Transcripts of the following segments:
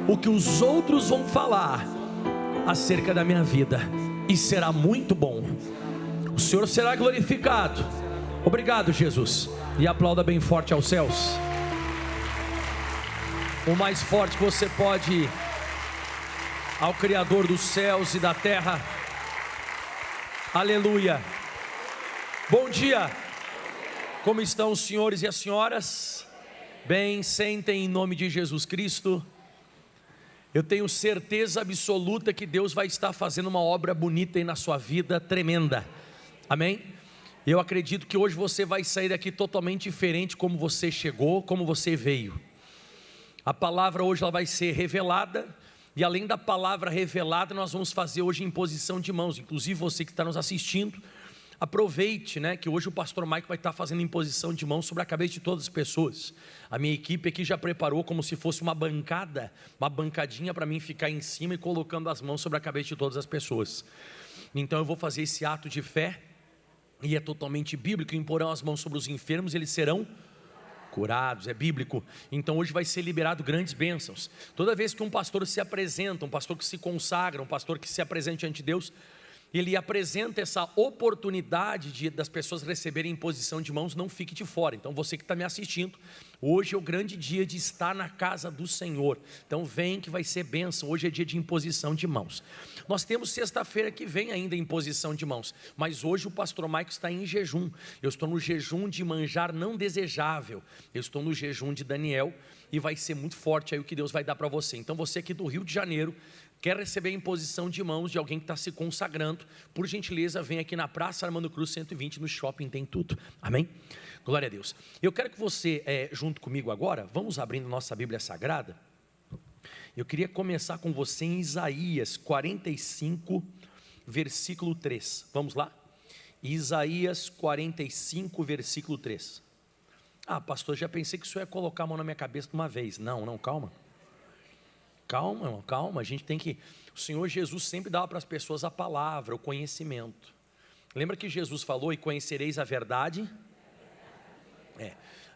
o que os outros vão falar acerca da minha vida, e será muito bom. O Senhor será glorificado. Obrigado, Jesus. E aplauda bem forte aos céus. O mais forte que você pode, ao Criador dos céus e da terra. Aleluia. Bom dia. Como estão os senhores e as senhoras? Bem, sentem em nome de Jesus Cristo. Eu tenho certeza absoluta que Deus vai estar fazendo uma obra bonita aí na sua vida, tremenda. Amém? Eu acredito que hoje você vai sair daqui totalmente diferente, como você chegou, como você veio. A palavra hoje ela vai ser revelada, e além da palavra revelada, nós vamos fazer hoje imposição de mãos. Inclusive você que está nos assistindo, aproveite, que hoje o pastor Mike vai estar fazendo imposição de mãos sobre a cabeça de todas as pessoas. A minha equipe aqui já preparou como se fosse uma bancada, uma bancadinha para mim ficar em cima e colocando as mãos sobre a cabeça de todas as pessoas. Então eu vou fazer esse ato de fé, e é totalmente bíblico. Imporão as mãos sobre os enfermos, eles serão curados, é bíblico. Então hoje vai ser liberado grandes bênçãos. Toda vez que um pastor se apresenta, um pastor que se consagra, um pastor que se apresenta ante Deus, ele apresenta essa oportunidade das pessoas receberem imposição de mãos. Não fique de fora. Então você que está me assistindo, hoje é o grande dia de estar na casa do Senhor. Então vem que vai ser bênção. Hoje é dia de imposição de mãos. Nós temos sexta-feira que vem ainda imposição de mãos, mas hoje o pastor Mike está em jejum. Eu estou no jejum de manjar não desejável. Eu estou no jejum de Daniel, e vai ser muito forte aí o que Deus vai dar para você. Então você aqui do Rio de Janeiro, quer receber a imposição de mãos de alguém que está se consagrando, por gentileza, vem aqui na Praça Armando Cruz 120, no shopping tem tudo, amém? Glória a Deus. Eu quero que você, junto comigo agora, vamos abrindo nossa Bíblia Sagrada. Eu queria começar com você em Isaías 45, versículo 3, vamos lá? Isaías 45, versículo 3. Ah, pastor, já pensei que o senhor ia colocar a mão na minha cabeça de uma vez. Não, calma. Calma, irmão, calma, a gente tem que... O Senhor Jesus sempre dava para as pessoas a palavra, o conhecimento. Lembra que Jesus falou: e conhecereis a verdade?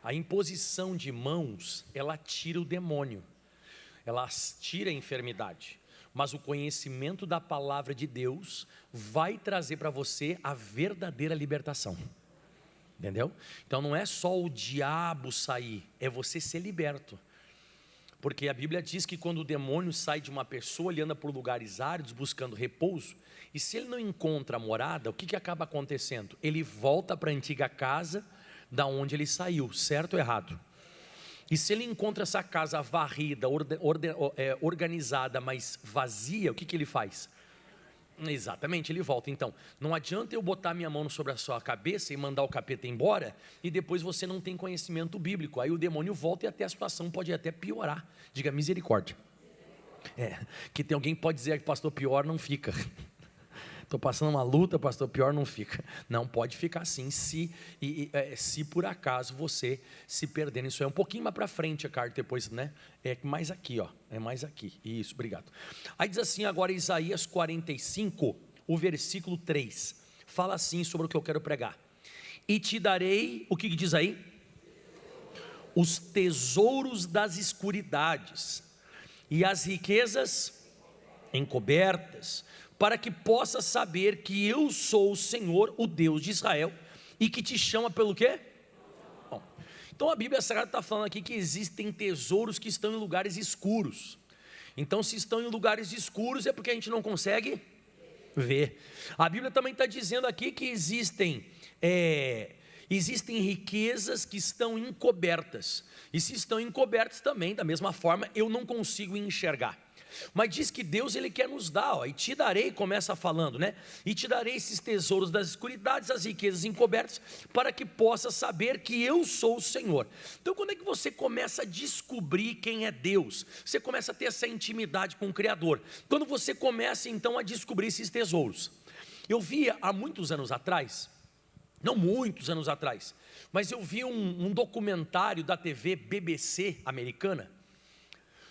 A imposição de mãos, ela tira o demônio, ela tira a enfermidade, mas o conhecimento da palavra de Deus vai trazer para você a verdadeira libertação. Entendeu? Então não é só o diabo sair, é você ser liberto. Porque a Bíblia diz que quando o demônio sai de uma pessoa, ele anda por lugares áridos buscando repouso, e se ele não encontra a morada, o que acaba acontecendo? Ele volta para a antiga casa da onde ele saiu, certo ou errado? E se ele encontra essa casa varrida, organizada, mas vazia, o que ele faz? Exatamente, ele volta. Então, não adianta eu botar minha mão sobre a sua cabeça e mandar o capeta embora, e depois você não tem conhecimento bíblico. Aí o demônio volta e até a situação pode até piorar. Diga misericórdia. Que tem alguém que pode dizer que pastor, pior não fica. Estou passando uma luta, pastor, pior não fica. Não, pode ficar sim, se por acaso você se perder nisso. É um pouquinho mais para frente a carta depois, É mais aqui, é mais aqui. Isso, obrigado. Aí diz assim agora Isaías 45, o versículo 3. Fala assim sobre o que eu quero pregar. E te darei, o que diz aí? Os tesouros das escuridades e as riquezas encobertas, para que possa saber que eu sou o Senhor, o Deus de Israel, e que te chama pelo quê? Bom, então a Bíblia Sagrada está falando aqui que existem tesouros que estão em lugares escuros. Então se estão em lugares escuros é porque a gente não consegue ver. A Bíblia também está dizendo aqui que existem riquezas que estão encobertas, e se estão encobertas também, da mesma forma, eu não consigo enxergar. Mas diz que Deus ele quer nos dar, e te darei, começa falando, e te darei esses tesouros das escuridades, as riquezas encobertas, para que possa saber que eu sou o Senhor. Então quando é que você começa a descobrir quem é Deus? Você começa a ter essa intimidade com o Criador, quando você começa então a descobrir esses tesouros. Eu via há muitos anos atrás, não muitos anos atrás, mas eu vi um documentário da TV BBC americana,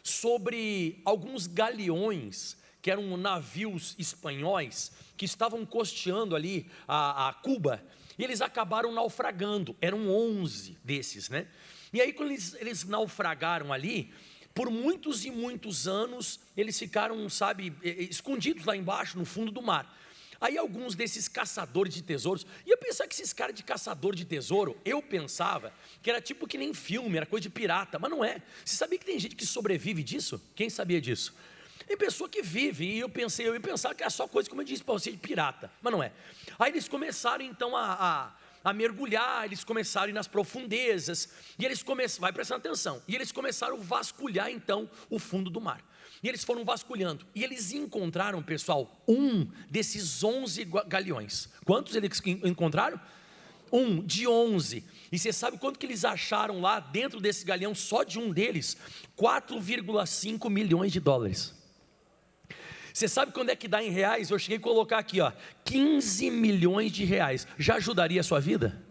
sobre alguns galeões, que eram navios espanhóis, que estavam costeando ali a Cuba, e eles acabaram naufragando. Eram 11 desses, E aí quando eles naufragaram ali, por muitos e muitos anos, eles ficaram, sabe, escondidos lá embaixo, no fundo do mar. Aí alguns desses caçadores de tesouros, e eu pensava que esses caras de caçador de tesouro, eu pensava que era tipo que nem filme, era coisa de pirata, mas não é. Você sabia que tem gente que sobrevive disso? Quem sabia disso? Tem pessoa que vive, e eu ia pensar que era só coisa, como eu disse para você, de pirata, mas não é. Aí eles começaram então a mergulhar, eles começaram a ir nas profundezas, e eles começaram, vai prestando atenção, e eles começaram a vasculhar então o fundo do mar. E eles foram vasculhando, e eles encontraram, pessoal, um desses 11 galeões. Quantos eles encontraram? Um de 11. E você sabe quanto que eles acharam lá dentro desse galeão, só de um deles? 4,5 milhões de dólares. Você sabe quando é que dá em reais? Eu cheguei a colocar aqui, ó, 15 milhões de reais. Já ajudaria a sua vida?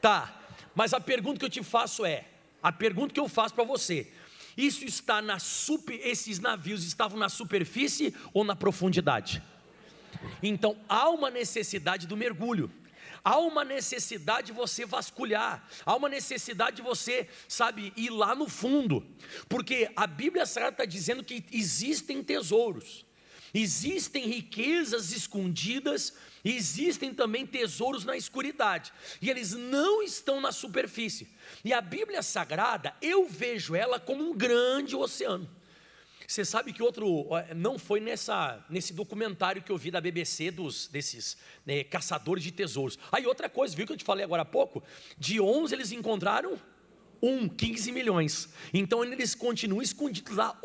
Tá, mas a pergunta que eu te faço é, a pergunta que eu faço para você, isso está esses navios estavam na superfície ou na profundidade? Então há uma necessidade do mergulho, há uma necessidade de você vasculhar, há uma necessidade de você, sabe, ir lá no fundo, porque a Bíblia Sagrada está dizendo que existem tesouros, existem riquezas escondidas, existem também tesouros na escuridade, e eles não estão na superfície. E a Bíblia Sagrada, eu vejo ela como um grande oceano. Você sabe que não foi nesse documentário que eu vi da BBC desses caçadores de tesouros. Aí outra coisa, viu que eu te falei agora há pouco? De 11 eles encontraram 15 milhões. Então eles continuam escondidos lá,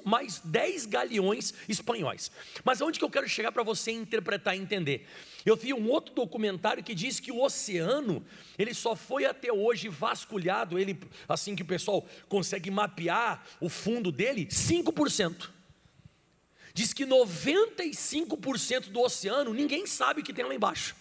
mais 10 galeões espanhóis. Mas aonde que eu quero chegar para você interpretar e entender? Eu vi um outro documentário que diz que o oceano, ele só foi até hoje vasculhado, ele, assim que o pessoal consegue mapear o fundo dele, 5%. Diz que 95% do oceano, ninguém sabe o que tem lá embaixo.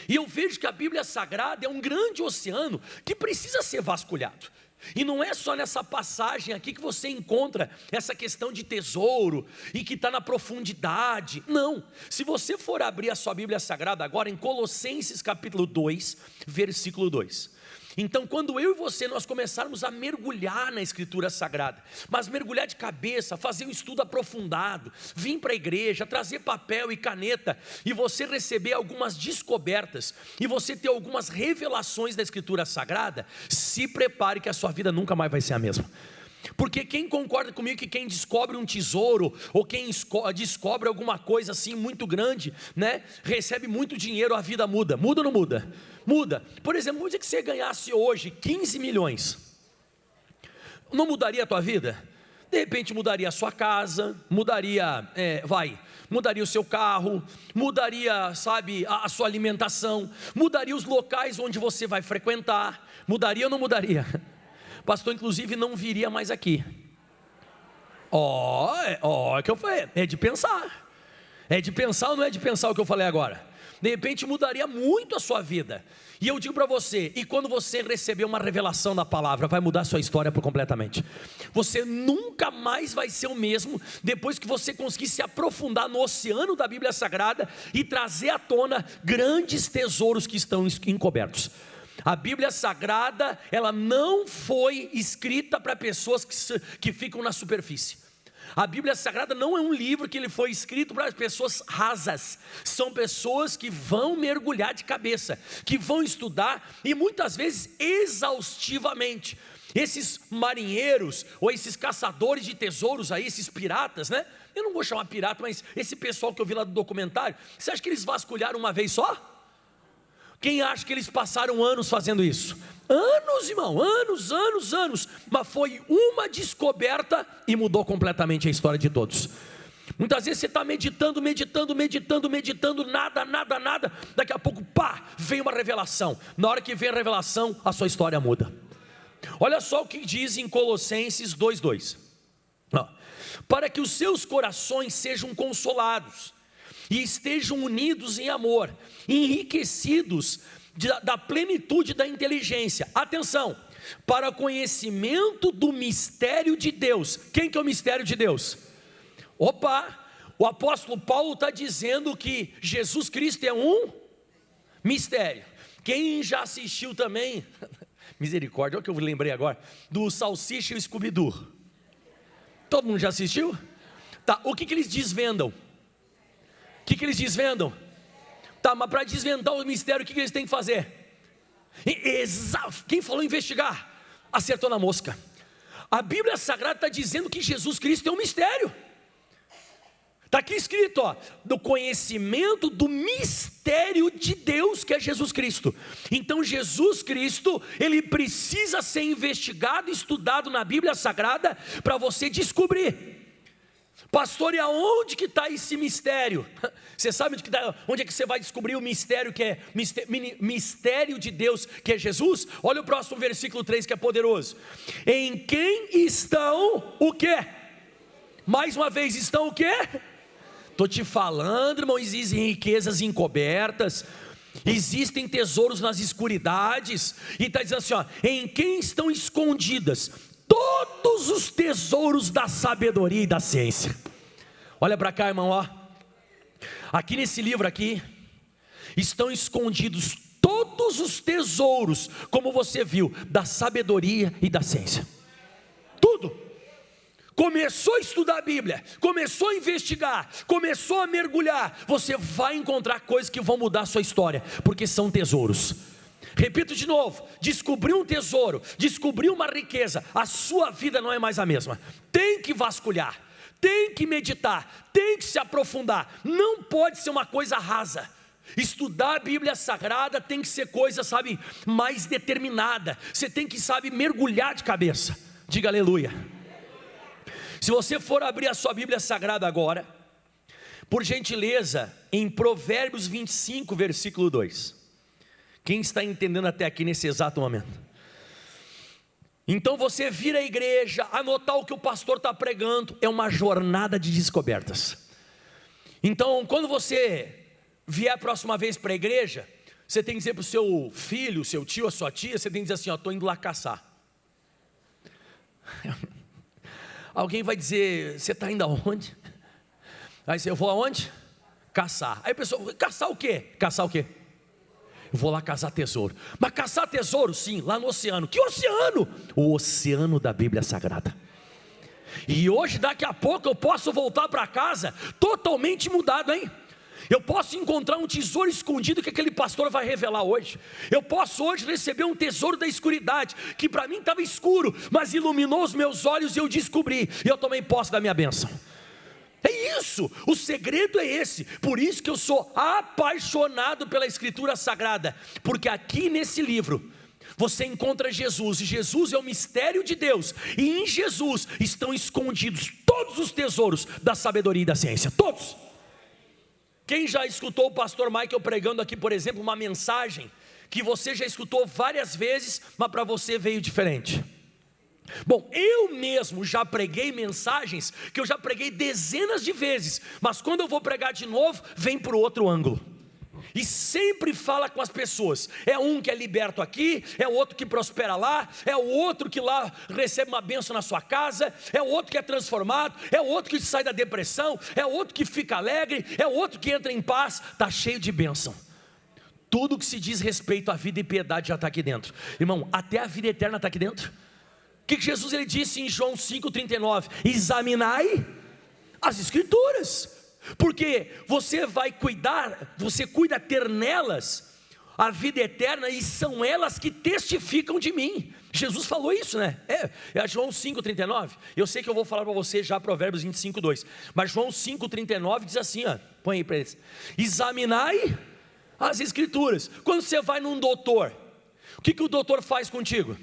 E eu vejo que a Bíblia Sagrada é um grande oceano que precisa ser vasculhado. E não é só nessa passagem aqui que você encontra essa questão de tesouro e que está na profundidade. Não, se você for abrir a sua Bíblia Sagrada agora em Colossenses capítulo 2, versículo 2. Então quando eu e você nós começarmos a mergulhar na Escritura Sagrada, mas mergulhar de cabeça, fazer um estudo aprofundado, vir para a igreja, trazer papel e caneta, e você receber algumas descobertas, e você ter algumas revelações da Escritura Sagrada, se prepare que a sua vida nunca mais vai ser a mesma. Porque quem concorda comigo que quem descobre um tesouro, ou quem descobre alguma coisa assim muito grande, né, recebe muito dinheiro, a vida muda, muda ou não muda? Muda. Por exemplo, vamos dizer que você ganhasse hoje 15 milhões, não mudaria a tua vida? De repente mudaria a sua casa, mudaria o seu carro, mudaria, sabe, a sua alimentação, mudaria os locais onde você vai frequentar, mudaria ou não mudaria? Pastor, inclusive, não viria mais aqui. Que eu falei, é de pensar. É de pensar ou não é de pensar o que eu falei agora? De repente mudaria muito a sua vida. E eu digo para você, e quando você receber uma revelação da palavra, vai mudar a sua história por completamente. Você nunca mais vai ser o mesmo, depois que você conseguir se aprofundar no oceano da Bíblia Sagrada, e trazer à tona grandes tesouros que estão encobertos. A Bíblia Sagrada, ela não foi escrita para pessoas que ficam na superfície. A Bíblia Sagrada não é um livro que ele foi escrito para pessoas rasas. São pessoas que vão mergulhar de cabeça, que vão estudar, e muitas vezes exaustivamente. Esses marinheiros, ou esses caçadores de tesouros aí, esses piratas, né? Eu não vou chamar pirata, mas esse pessoal que eu vi lá do documentário, você acha que eles vasculharam uma vez só? Quem acha que eles passaram anos fazendo isso? Anos, irmão, anos, mas foi uma descoberta e mudou completamente a história de todos. Muitas vezes você está meditando, nada, daqui a pouco, vem uma revelação. Na hora que vem a revelação, a sua história muda. Olha só o que diz em Colossenses 2:2. Para que os seus corações sejam consolados e estejam unidos em amor, enriquecidos da plenitude da inteligência. Atenção, para conhecimento do mistério de Deus. Quem que é o mistério de Deus? O apóstolo Paulo está dizendo que Jesus Cristo é um mistério. Quem já assistiu também, Misericórdia, olha o que eu lembrei agora, do Salsicha e o Scooby-Doo. Todo mundo já assistiu? Tá, o que eles desvendam? O que eles desvendam? Tá, mas para desvendar o mistério, o que eles têm que fazer? Quem falou investigar? Acertou na mosca. A Bíblia Sagrada está dizendo que Jesus Cristo é um mistério. Está aqui escrito, ó, do conhecimento do mistério de Deus, que é Jesus Cristo. Então Jesus Cristo, ele precisa ser investigado, estudado na Bíblia Sagrada, para você descobrir. Pastor, e aonde que está esse mistério? Você sabe onde é que você vai descobrir o mistério, que é mistério de Deus, que é Jesus? Olha o próximo versículo 3, que é poderoso. Em quem estão o quê? Mais uma vez, estão o quê? Estou te falando, irmão, existem riquezas encobertas, existem tesouros nas escuridades, e está dizendo assim, ó, em quem estão escondidas todos os tesouros da sabedoria e da ciência. Olha para cá, irmão, ó. Aqui nesse livro aqui, estão escondidos todos os tesouros, como você viu, da sabedoria e da ciência. Tudo. Começou a estudar a Bíblia, começou a investigar, começou a mergulhar, você vai encontrar coisas que vão mudar a sua história, porque são tesouros. Repito de novo, descobriu um tesouro, descobriu uma riqueza, a sua vida não é mais a mesma. Tem que vasculhar, tem que meditar, tem que se aprofundar, não pode ser uma coisa rasa. Estudar a Bíblia Sagrada tem que ser coisa, sabe, mais determinada. Você tem que, sabe, mergulhar de cabeça. Diga aleluia. Se você for abrir a sua Bíblia Sagrada agora, por gentileza, em Provérbios 25, versículo 2. Quem está entendendo até aqui nesse exato momento? Então você vir à igreja, anotar o que o pastor está pregando, é uma jornada de descobertas. Então quando você vier a próxima vez para a igreja, você tem que dizer para o seu filho, seu tio, a sua tia, você tem que dizer assim, ó, estou indo lá caçar. Alguém vai dizer, você está indo aonde? Aí você, eu vou aonde? Caçar. Aí a pessoa, caçar o quê? Caçar o quê? Eu vou lá caçar tesouro. Mas caçar tesouro, sim, lá no oceano. Que oceano? O oceano da Bíblia Sagrada. E hoje, daqui a pouco, eu posso voltar para casa totalmente mudado, hein? Eu posso encontrar um tesouro escondido que aquele pastor vai revelar hoje. Eu posso hoje receber um tesouro da escuridade, que para mim estava escuro, mas iluminou os meus olhos e eu descobri. E eu tomei posse da minha bênção. É isso, o segredo é esse. Por isso que eu sou apaixonado pela Escritura Sagrada, porque aqui nesse livro você encontra Jesus, e Jesus é o mistério de Deus, e em Jesus estão escondidos todos os tesouros da sabedoria e da ciência, todos. Quem já escutou o pastor Michael pregando aqui, por exemplo, uma mensagem que você já escutou várias vezes, mas para você veio diferente? Bom, eu mesmo já preguei mensagens que eu já preguei dezenas de vezes, mas quando eu vou pregar de novo, vem por outro ângulo. E sempre fala com as pessoas. É um que é liberto aqui, é o outro que prospera lá, é o outro que lá recebe uma bênção na sua casa, é o outro que é transformado, é o outro que sai da depressão, é o outro que fica alegre, é o outro que entra em paz. Está cheio de bênção. Tudo que se diz respeito à vida e piedade já está aqui dentro. Irmão, até a vida eterna está aqui dentro. O que Jesus ele disse em João 5,39? Examinai as Escrituras, porque você vai cuidar, você cuida ter nelas a vida eterna, e são elas que testificam de mim. Jesus falou isso, né? É João 5,39. Eu sei que eu vou falar para você já Provérbios 25,2, mas João 5,39 diz assim, ó, põe aí para eles: examinai as Escrituras. Quando você vai num doutor, o que o doutor faz contigo?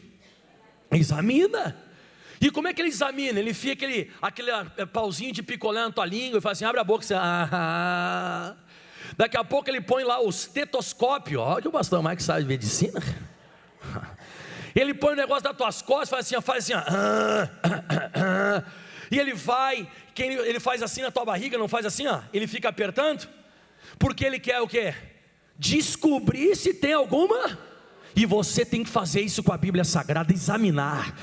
Examina. E como é que ele examina? Ele enfia aquele pauzinho de picolé na tua língua e fala assim, abre a boca, você, daqui a pouco ele põe lá o estetoscópio. Olha o pastor Mike sabe de medicina. Ele põe o negócio das tuas costas, faz assim, e ele faz assim na tua barriga, não faz assim, ó, ele fica apertando, porque ele quer o quê? Descobrir se tem alguma. E você tem que fazer isso com a Bíblia Sagrada, examinar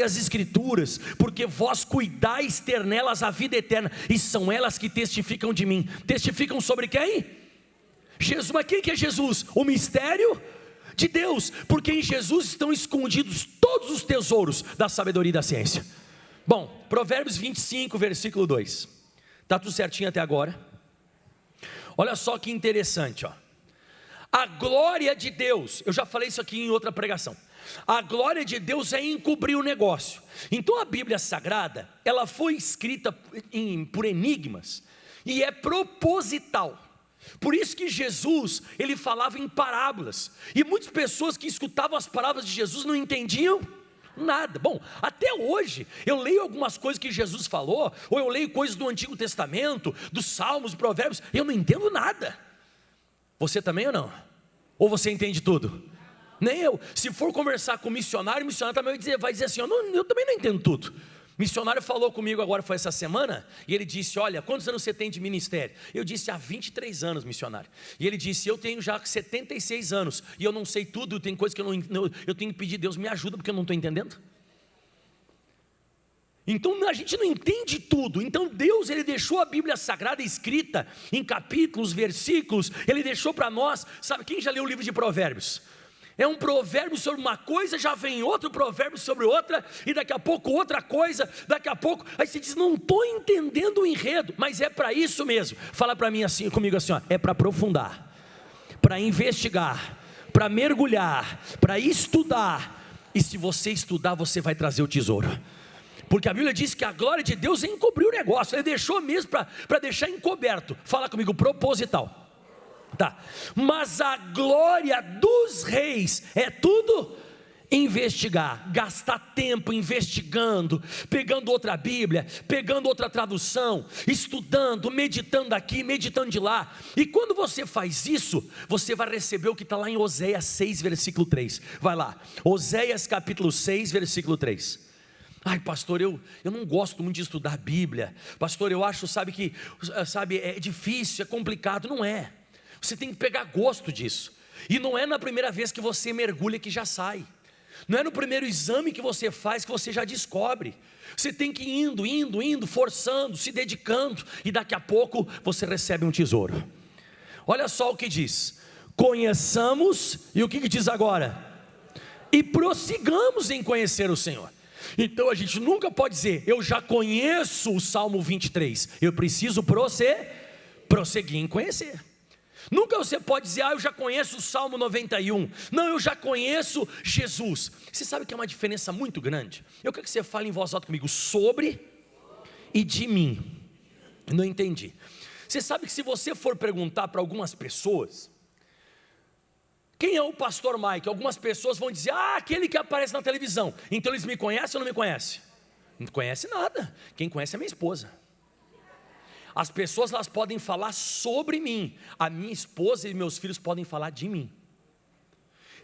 as Escrituras, porque vós cuidais ter nelas a vida eterna, e são elas que testificam de mim. Testificam sobre quem? Jesus. Mas quem que é Jesus? O mistério de Deus, porque em Jesus estão escondidos todos os tesouros da sabedoria e da ciência. Bom, Provérbios 25, versículo 2. Está tudo certinho até agora? Olha só que interessante, ó. A glória de Deus, eu já falei isso aqui em outra pregação. A glória de Deus é encobrir o negócio. Então a Bíblia Sagrada, ela foi escrita por enigmas e é proposital. Por isso que Jesus, ele falava em parábolas, e muitas pessoas que escutavam as palavras de Jesus não entendiam nada. Bom, até hoje eu leio algumas coisas que Jesus falou, ou eu leio coisas do Antigo Testamento, dos Salmos, Provérbios, e eu não entendo nada. Você também ou não? Ou você entende tudo? Nem eu. Se for conversar com o missionário também vai dizer assim, eu também não entendo tudo. Missionário falou comigo agora, foi essa semana, e ele disse, olha, quantos anos você tem de ministério? Eu disse, há 23 anos, missionário. E ele disse, eu tenho já 76 anos, e eu não sei tudo, tem coisas que eu tenho que pedir, Deus me ajuda, porque eu não estou entendendo. Então a gente não entende tudo. Então Deus, ele deixou a Bíblia Sagrada escrita em capítulos, versículos, ele deixou para nós. Sabe, quem já leu o livro de Provérbios? É um provérbio sobre uma coisa, já vem outro provérbio sobre outra, e daqui a pouco outra coisa, daqui a pouco, aí você diz, não estou entendendo o enredo, mas é para isso mesmo. Fala para mim assim, comigo assim, ó, é para aprofundar, para investigar, para mergulhar, para estudar, e se você estudar, você vai trazer o tesouro. Porque a Bíblia diz que a glória de Deus é encobrir o negócio, ele deixou mesmo para deixar encoberto. Fala comigo, proposital. Tá. Mas a glória dos reis é tudo investigar, gastar tempo investigando, pegando outra Bíblia, pegando outra tradução, estudando, meditando aqui, meditando de lá. E quando você faz isso, você vai receber o que está lá em Oséias 6, versículo 3. Vai lá, Oséias capítulo 6, versículo 3. Ai, pastor, eu não gosto muito de estudar a Bíblia. Pastor, eu acho, sabe, é difícil, é complicado. Não é. Você tem que pegar gosto disso. E não é na primeira vez que você mergulha que já sai. Não é no primeiro exame que você faz que você já descobre. Você tem que ir indo, forçando, se dedicando. E daqui a pouco você recebe um tesouro. Olha só o que diz. Conheçamos, e o que diz agora? E prossigamos em conhecer o Senhor. Então a gente nunca pode dizer, eu já conheço o Salmo 23. Eu preciso prosseguir em conhecer. Nunca você pode dizer, eu já conheço o Salmo 91. Não, eu já conheço Jesus. Você sabe que é uma diferença muito grande? Eu quero que você fale em voz alta comigo, sobre e de mim. Não entendi. Você sabe que se você for perguntar para algumas pessoas, quem é o pastor Mike? Algumas pessoas vão dizer, aquele que aparece na televisão. Então eles me conhecem ou não me conhecem? Não conhece nada. Quem conhece é minha esposa. As pessoas, elas podem falar sobre mim. A minha esposa e meus filhos podem falar de mim.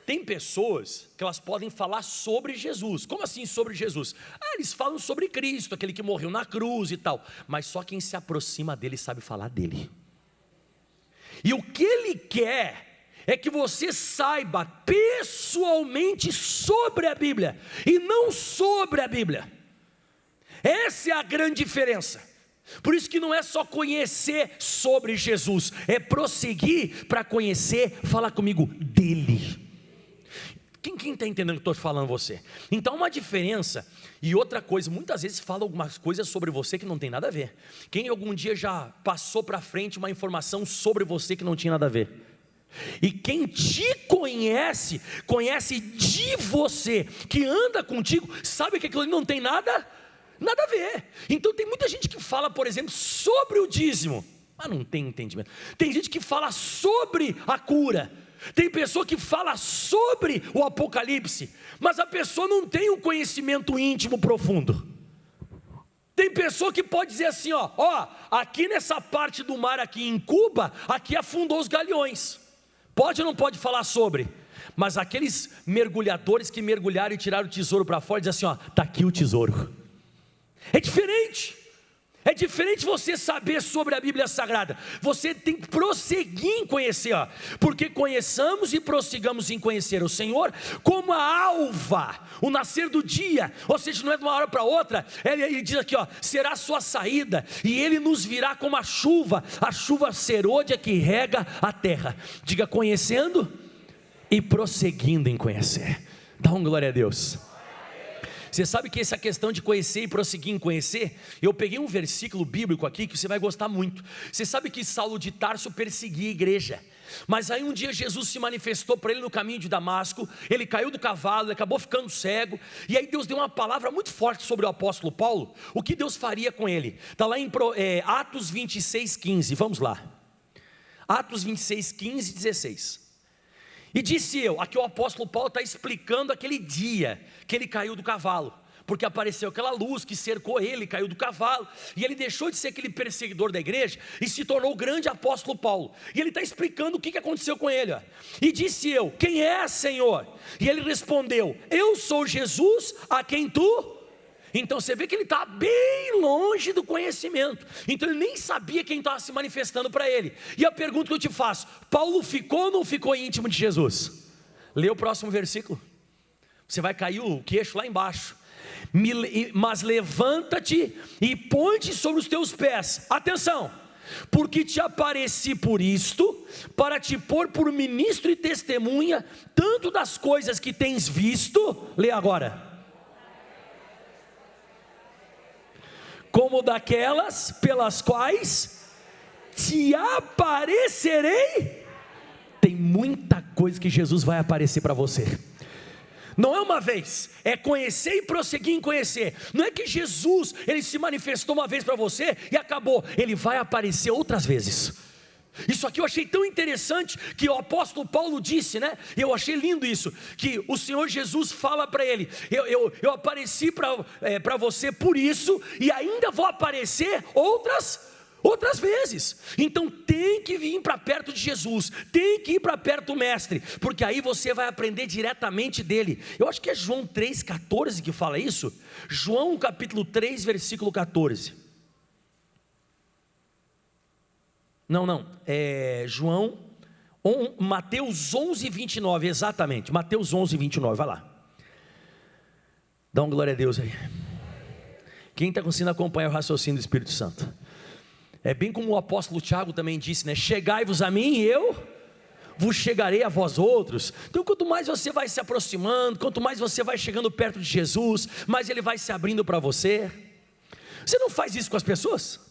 Tem pessoas que elas podem falar sobre Jesus. Como assim sobre Jesus? Eles falam sobre Cristo, aquele que morreu na cruz e tal. Mas só quem se aproxima dele sabe falar dele. E o que ele quer é que você saiba pessoalmente sobre a Bíblia e não sobre a Bíblia. Essa é a grande diferença. Por isso que não é só conhecer sobre Jesus, é prosseguir para conhecer, fala comigo, dele. Quem está entendendo o que eu estou falando você? Então uma diferença, e outra coisa, muitas vezes fala algumas coisas sobre você que não tem nada a ver. Quem algum dia já passou para frente uma informação sobre você que não tinha nada a ver? E quem te conhece, conhece de você, que anda contigo, sabe que aquilo não tem nada a ver. Então tem muita gente que fala, por exemplo, sobre o dízimo, mas não tem entendimento. Tem gente que fala sobre a cura. Tem pessoa que fala sobre o Apocalipse, mas a pessoa não tem um conhecimento íntimo profundo. Tem pessoa que pode dizer assim, aqui nessa parte do mar aqui em Cuba, aqui afundou os galeões. Pode ou não pode falar sobre? Mas aqueles mergulhadores que mergulharam e tiraram o tesouro para fora, dizem assim, está aqui o tesouro. É diferente. É diferente você saber sobre a Bíblia Sagrada. Você tem que prosseguir em conhecer, porque conheçamos e prossigamos em conhecer o Senhor como a alva, o nascer do dia. Ou seja, não é de uma hora para outra. Ele diz aqui, será a sua saída, e ele nos virá como a chuva serôdia que rega a terra. Diga, conhecendo e prosseguindo em conhecer. Dá um glória a Deus. Você sabe que essa questão de conhecer e prosseguir em conhecer, eu peguei um versículo bíblico aqui que você vai gostar muito. Você sabe que Saulo de Tarso perseguia a igreja, mas aí um dia Jesus se manifestou para ele no caminho de Damasco. Ele caiu do cavalo, ele acabou ficando cego, e aí Deus deu uma palavra muito forte sobre o apóstolo Paulo, o que Deus faria com ele. Está lá em Atos 26:15, vamos lá. Atos 26:15 e 16. E disse eu, aqui o apóstolo Paulo está explicando aquele dia que ele caiu do cavalo, porque apareceu aquela luz que cercou ele, caiu do cavalo, e ele deixou de ser aquele perseguidor da igreja, e se tornou o grande apóstolo Paulo, e ele está explicando o que aconteceu com ele, ó. E disse eu, quem é, Senhor? E ele respondeu, eu sou Jesus, a quem tu... Então você vê que ele está bem longe do conhecimento, então ele nem sabia quem estava se manifestando para ele. E a pergunta que eu te faço, Paulo ficou ou não ficou íntimo de Jesus? Lê o próximo versículo, você vai cair o queixo lá embaixo. Mas levanta-te e põe-te sobre os teus pés, atenção, porque te apareci por isto, para te pôr por ministro e testemunha, tanto das coisas que tens visto, lê agora, como daquelas pelas quais te aparecerei. Tem muita coisa que Jesus vai aparecer para você. Não é uma vez, é conhecer e prosseguir em conhecer. Não é que Jesus, ele se manifestou uma vez para você e acabou. Ele vai aparecer outras vezes. Isso aqui eu achei tão interessante, que o apóstolo Paulo disse, né? Eu achei lindo isso, que o Senhor Jesus fala para ele, eu apareci para você por isso, e ainda vou aparecer outras vezes. Então tem que vir para perto de Jesus, tem que ir para perto do mestre, porque aí você vai aprender diretamente dele. Eu acho que é João 3,14 que fala isso. João capítulo 3 versículo 14. Não, é Mateus 11:29, exatamente, Mateus 11:29, vai lá. Dá um glória a Deus aí. Quem está conseguindo acompanhar o raciocínio do Espírito Santo? É bem como o apóstolo Tiago também disse, né? Chegai-vos a mim e eu vos chegarei a vós outros. Então quanto mais você vai se aproximando, quanto mais você vai chegando perto de Jesus, mais Ele vai se abrindo para você. Você não faz isso com as pessoas?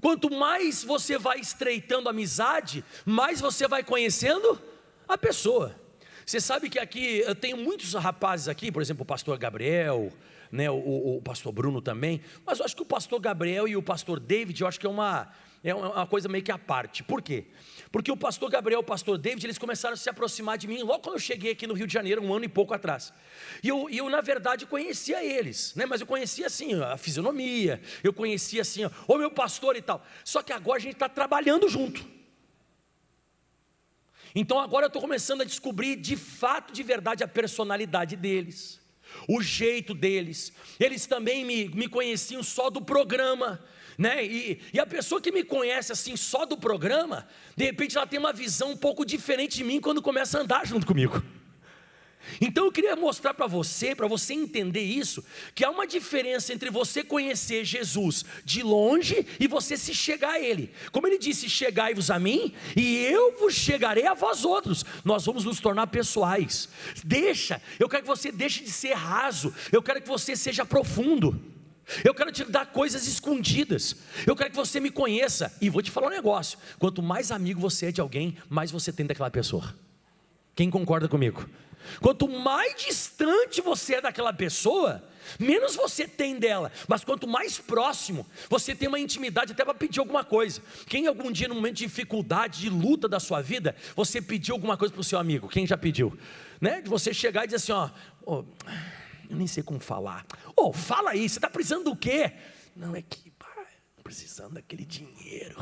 Quanto mais você vai estreitando a amizade, mais você vai conhecendo a pessoa. Você sabe que aqui, eu tenho muitos rapazes aqui, por exemplo o pastor Gabriel, né, o pastor Bruno também, mas eu acho que o pastor Gabriel e o pastor David, eu acho que é uma coisa meio que à parte. Por quê? Porque o pastor Gabriel e o pastor David, eles começaram a se aproximar de mim logo quando eu cheguei aqui no Rio de Janeiro, 1 ano e pouco atrás. E eu na verdade conhecia eles, né? Mas eu conhecia assim a fisionomia, eu conhecia assim, o meu pastor e tal. Só que agora a gente está trabalhando junto. Então agora eu estou começando a descobrir de fato, de verdade, a personalidade deles, o jeito deles. Eles também me conheciam só do programa, né? E a pessoa que me conhece assim só do programa, de repente ela tem uma visão um pouco diferente de mim quando começa a andar junto comigo. Então eu queria mostrar para você entender isso, que há uma diferença entre você conhecer Jesus de longe e você se chegar a Ele. Como Ele disse, chegai-vos a mim e eu vos chegarei a vós outros. Nós vamos nos tornar pessoais. Eu quero que você deixe de ser raso, eu quero que você seja profundo. Eu quero te dar coisas escondidas. Eu quero que você me conheça. E vou te falar um negócio, quanto mais amigo você é de alguém, mais você tem daquela pessoa. Quem concorda comigo? Quanto mais distante você é daquela pessoa, menos você tem dela. Mas quanto mais próximo, você tem uma intimidade até para pedir alguma coisa. Quem algum dia, num momento de dificuldade, de luta da sua vida, você pediu alguma coisa para o seu amigo? Quem já pediu? Né? De você chegar e dizer assim, eu nem sei como falar. Fala aí, você está precisando do quê? Não, é que estou precisando daquele dinheiro.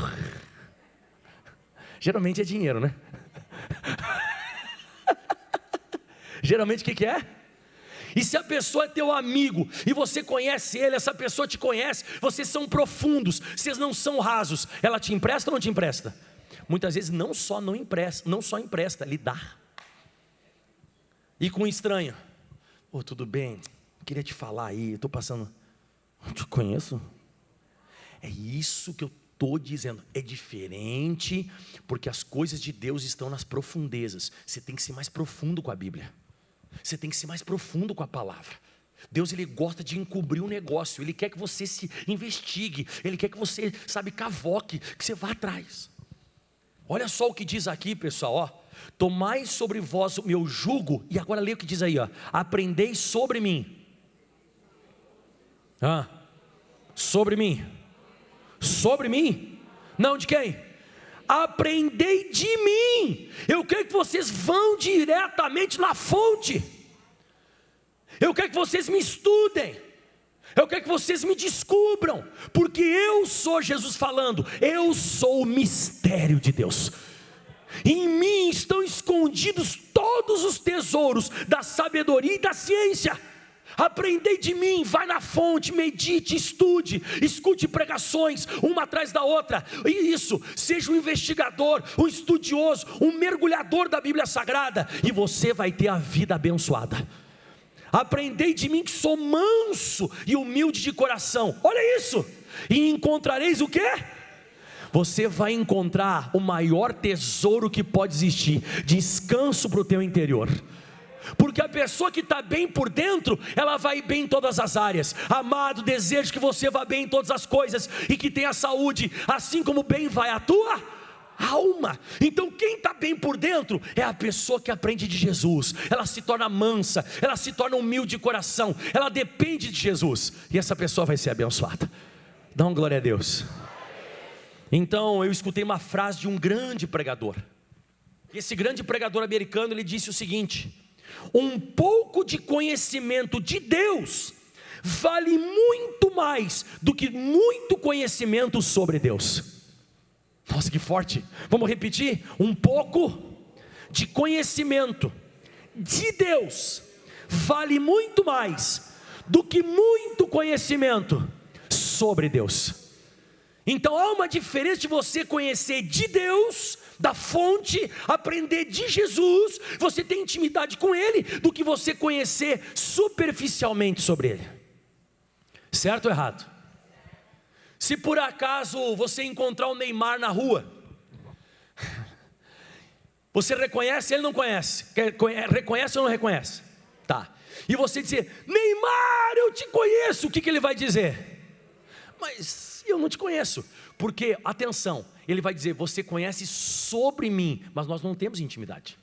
Geralmente é dinheiro, né? Geralmente o que é? E se a pessoa é teu amigo e você conhece ele, essa pessoa te conhece, vocês são profundos, vocês não são rasos, ela te empresta ou não te empresta? Muitas vezes não só empresta, lhe dá. E com um estranho, tudo bem, queria te falar aí, estou passando, eu te conheço? É isso que eu estou dizendo, é diferente, porque as coisas de Deus estão nas profundezas. Você tem que ser mais profundo com a Bíblia. Você tem que ser mais profundo com a palavra. Deus, Ele gosta de encobrir um negócio. Ele quer que você se investigue. Ele quer que você, cavoque, que você vá atrás. Olha só o que diz aqui, pessoal, ó. Tomai sobre vós o meu jugo. E agora leia o que diz aí, ó. Aprendei sobre mim. Sobre mim. Sobre mim? Não, de quem? Aprendei de mim. Eu quero que vocês vão diretamente na fonte. Eu quero que vocês me estudem. Eu quero que vocês me descubram. Porque eu sou, Jesus falando, eu sou o mistério de Deus. Em mim estão escondidos todos os tesouros da sabedoria e da ciência. Aprendei de mim, vai na fonte, medite, estude, escute pregações, uma atrás da outra. E isso, seja um investigador, um estudioso, um mergulhador da Bíblia Sagrada, e você vai ter a vida abençoada. Aprendei de mim que sou manso e humilde de coração. Olha isso. E encontrareis o quê? Você vai encontrar o maior tesouro que pode existir. Descanso para o teu interior. Porque a pessoa que está bem por dentro, ela vai bem em todas as áreas. Amado, desejo que você vá bem em todas as coisas e que tenha saúde, assim como bem vai a tua alma. Então quem está bem por dentro é a pessoa que aprende de Jesus. Ela se torna mansa, ela se torna humilde de coração, ela depende de Jesus, e essa pessoa vai ser abençoada. Dá uma glória a Deus. Então eu escutei uma frase de um grande pregador. Esse grande pregador americano, ele disse o seguinte: um pouco de conhecimento de Deus vale muito mais do que muito conhecimento sobre Deus. Nossa, que forte. Vamos repetir? Um pouco de conhecimento de Deus vale muito mais do que muito conhecimento sobre Deus. Então há uma diferença de você conhecer de Deus, da fonte, aprender de Jesus, você tem intimidade com Ele, do que você conhecer superficialmente sobre Ele. Certo ou errado? Se por acaso você encontrar o Neymar na rua, você reconhece, ele não conhece? Reconhece ou não reconhece? Tá. E você dizer: Neymar, eu te conheço. O que ele vai dizer? Mas eu não te conheço. Porque, atenção, ele vai dizer: você conhece sobre mim, mas nós não temos intimidade.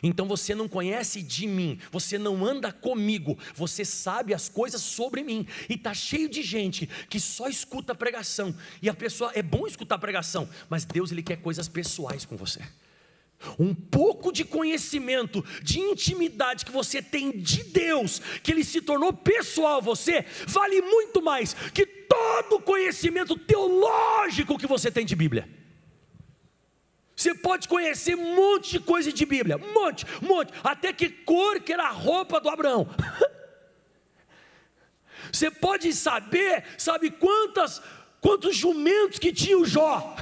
Então você não conhece de mim, você não anda comigo, você sabe as coisas sobre mim. E está cheio de gente que só escuta a pregação. E a pessoa, é bom escutar a pregação, mas Deus, Ele quer coisas pessoais com você. Um pouco de conhecimento, de intimidade que você tem de Deus, que Ele se tornou pessoal a você, vale muito mais que todo conhecimento teológico que você tem de Bíblia. Você pode conhecer um monte de coisa de Bíblia, um monte, até que cor que era a roupa do Abraão. Você pode saber, sabe quantos jumentos que tinha o Jó.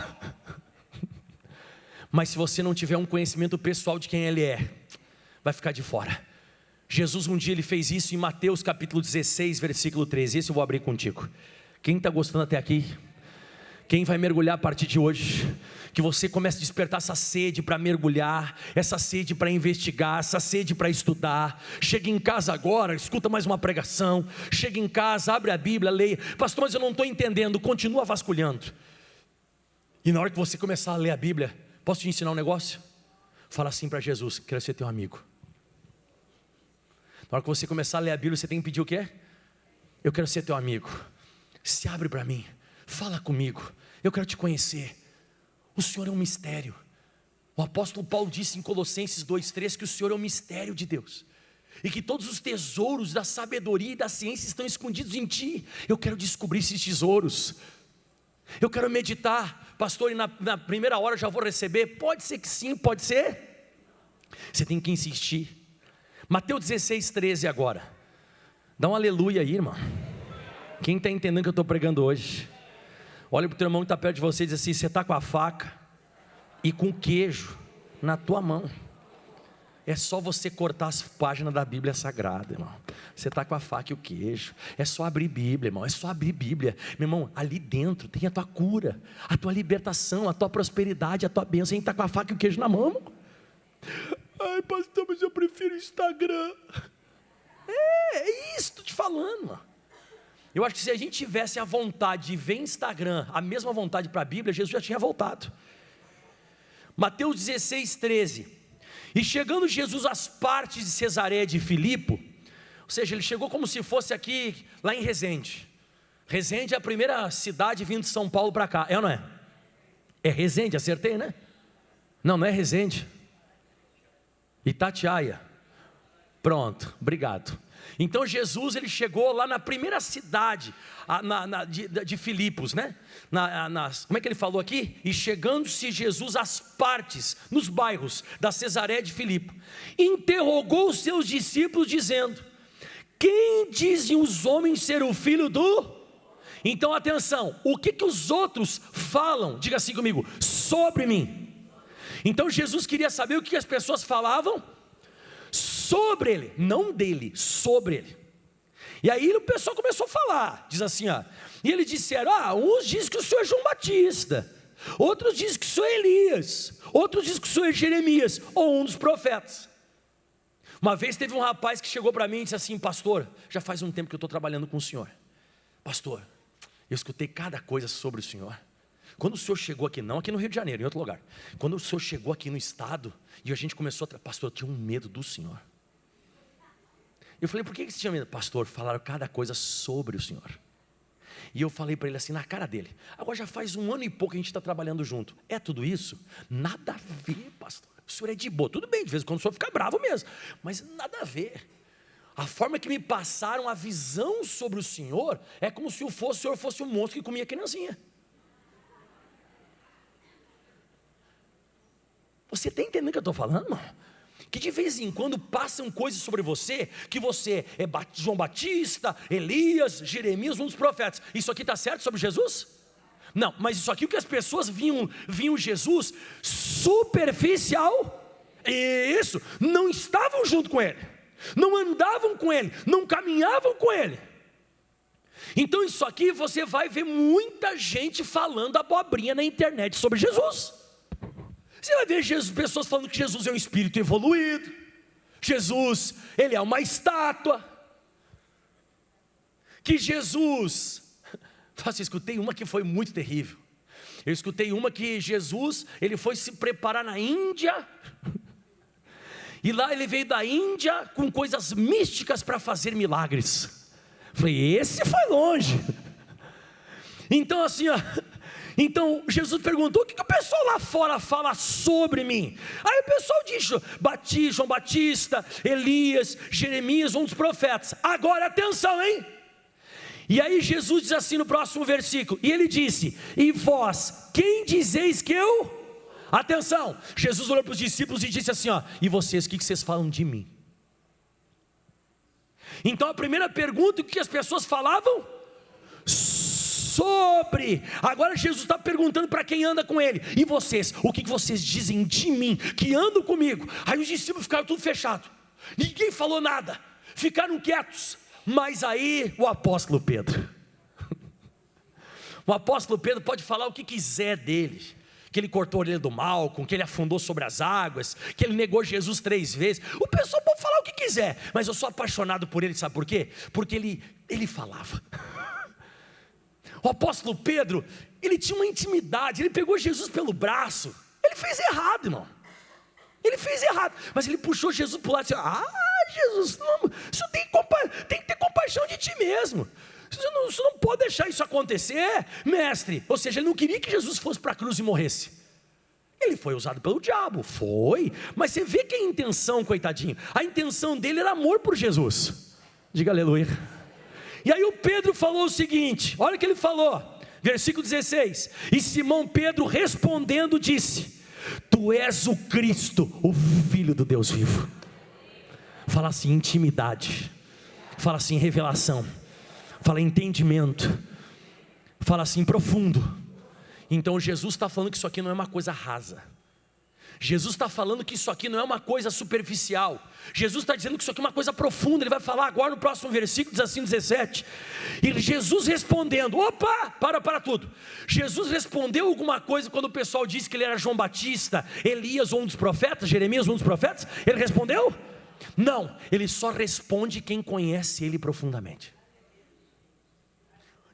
Mas se você não tiver um conhecimento pessoal de quem Ele é, vai ficar de fora. Jesus um dia Ele fez isso em Mateus capítulo 16, versículo 13, esse eu vou abrir contigo. Quem está gostando até aqui? Quem vai mergulhar a partir de hoje? Que você comece a despertar essa sede para mergulhar, essa sede para investigar, essa sede para estudar. Chega em casa agora, escuta mais uma pregação. Chega em casa, abre a Bíblia, leia. Pastor, mas eu não estou entendendo. Continua vasculhando. E na hora que você começar a ler a Bíblia, posso te ensinar um negócio? Fala assim para Jesus: quero ser teu amigo. Na hora que você começar a ler a Bíblia, você tem que pedir o quê? Eu quero ser teu amigo. Se abre para mim, fala comigo, eu quero te conhecer. O Senhor é um mistério. O apóstolo Paulo disse em Colossenses 2,3 que o Senhor é um mistério de Deus, e que todos os tesouros da sabedoria e da ciência estão escondidos em ti. Eu quero descobrir esses tesouros. Eu quero meditar. Pastor, e na primeira hora já vou receber? Pode ser que sim, pode ser. Você tem que insistir. Mateus 16,13 agora. Dá um aleluia aí, irmão. Quem está entendendo o que eu estou pregando hoje? Olha para o teu irmão que está perto de você e diz assim: você está com a faca e com o queijo na tua mão. é só você cortar as páginas da Bíblia Sagrada, irmão. Você está com a faca e o queijo. É só abrir Bíblia, irmão. É só abrir Bíblia. Meu irmão, ali dentro tem a tua cura, a tua libertação, a tua prosperidade, a tua bênção. A gente está com a faca e o queijo na mão, irmão. Ai, pastor, mas eu prefiro Instagram. É isso, estou te falando, irmão. Eu acho que se a gente tivesse a vontade de ver Instagram, a mesma vontade para a Bíblia, Jesus já tinha voltado. Mateus 16, 13. E chegando Jesus às partes de Cesareia de Filipe, ou seja, ele chegou como se fosse aqui, lá em Resende. Resende é a primeira cidade vindo de São Paulo para cá, é ou não é? É Resende, acertei, né? Não é Resende. Itatiaia. Pronto, obrigado. Então Jesus, ele chegou lá na primeira cidade de Filipos, né? Como é que ele falou aqui? E chegando-se Jesus às partes, nos bairros da Cesareia de Filipe, interrogou os seus discípulos dizendo: quem dizem os homens ser o filho do... Então atenção, o que os outros falam, diga assim comigo, sobre mim. Então Jesus queria saber o que as pessoas falavam sobre ele, não dele, sobre ele. E aí o pessoal começou a falar, diz assim, e eles disseram, uns dizem que o senhor é João Batista, outros dizem que o senhor é Elias, outros dizem que o senhor é Jeremias, ou um dos profetas. Uma vez teve um rapaz que chegou para mim e disse assim: pastor, já faz um tempo que eu estou trabalhando com o senhor, pastor, eu escutei cada coisa sobre o senhor. Quando o senhor chegou aqui, não aqui no Rio de Janeiro, em outro lugar, quando o senhor chegou aqui no estado, e a gente começou a... pastor, eu tinha um medo do senhor. Eu falei, por que você tinha medo? Pastor, falaram cada coisa sobre o senhor. E eu falei para ele assim, na cara dele, agora já faz 1 ano e pouco que a gente está trabalhando junto, é tudo isso? Nada a ver, pastor, o senhor é de boa, tudo bem, de vez em quando o senhor fica bravo mesmo, mas nada a ver. A forma que me passaram a visão sobre o senhor, é como se o senhor fosse um monstro que comia criancinha. Você está entendendo o que eu estou falando? Que de vez em quando passam coisas sobre você, que você é João Batista, Elias, Jeremias, um dos profetas. Isso aqui está certo sobre Jesus? Não, mas isso aqui o que as pessoas viam Jesus superficial. Isso, não estavam junto com ele, não andavam com ele, não caminhavam com ele. Então isso aqui você vai ver muita gente falando abobrinha na internet sobre Jesus. Você vai ver pessoas falando que Jesus é um espírito evoluído, Jesus, ele é uma estátua, que Jesus, eu escutei uma que foi muito terrível. Eu escutei uma que Jesus, ele foi se preparar na Índia, e lá ele veio da Índia com coisas místicas para fazer milagres. Falei, esse foi longe. Então assim, então Jesus perguntou, o que o pessoal lá fora fala sobre mim? Aí o pessoal diz, João Batista, Elias, Jeremias, um dos profetas. Agora atenção, hein? E aí Jesus diz assim no próximo versículo, e ele disse, e vós, quem dizeis que eu? Atenção, Jesus olhou para os discípulos e disse assim, e vocês, o que vocês falam de mim? Então a primeira pergunta, o que as pessoas falavam? Sobre. Agora Jesus está perguntando para quem anda com ele, e vocês, o que vocês dizem de mim, que andam comigo? Aí os discípulos ficaram tudo fechado, ninguém falou nada, ficaram quietos. Mas aí o apóstolo Pedro pode falar o que quiser dele, que ele cortou a orelha do Malcom, que ele afundou sobre as águas, que ele negou Jesus 3 vezes. O pessoal pode falar o que quiser, mas eu sou apaixonado por ele, sabe por quê? Porque ele falava. O apóstolo Pedro, ele tinha uma intimidade, ele pegou Jesus pelo braço, ele fez errado, irmão, ele fez errado, mas ele puxou Jesus para o lado e disse, Jesus, não, isso tem que ter compaixão de ti mesmo, você não pode deixar isso acontecer, mestre. Ou seja, ele não queria que Jesus fosse para a cruz e morresse. Ele foi usado pelo diabo, foi, mas você vê que a intenção, coitadinho, a intenção dele era amor por Jesus. Diga aleluia. E aí o Pedro falou o seguinte, olha o que ele falou, versículo 16, e Simão Pedro respondendo disse, tu és o Cristo, o Filho do Deus vivo. Fala assim, intimidade, fala assim, revelação, fala entendimento, fala assim, profundo. Então Jesus está falando que isso aqui não é uma coisa rasa. Jesus está falando que isso aqui não é uma coisa superficial. Jesus está dizendo que isso aqui é uma coisa profunda. Ele vai falar agora no próximo versículo, diz assim, 17. E Jesus respondendo, opa, para tudo. Jesus respondeu alguma coisa quando o pessoal disse que ele era João Batista, Elias ou um dos profetas, Jeremias ou um dos profetas? Ele respondeu? Não, ele só responde quem conhece ele profundamente.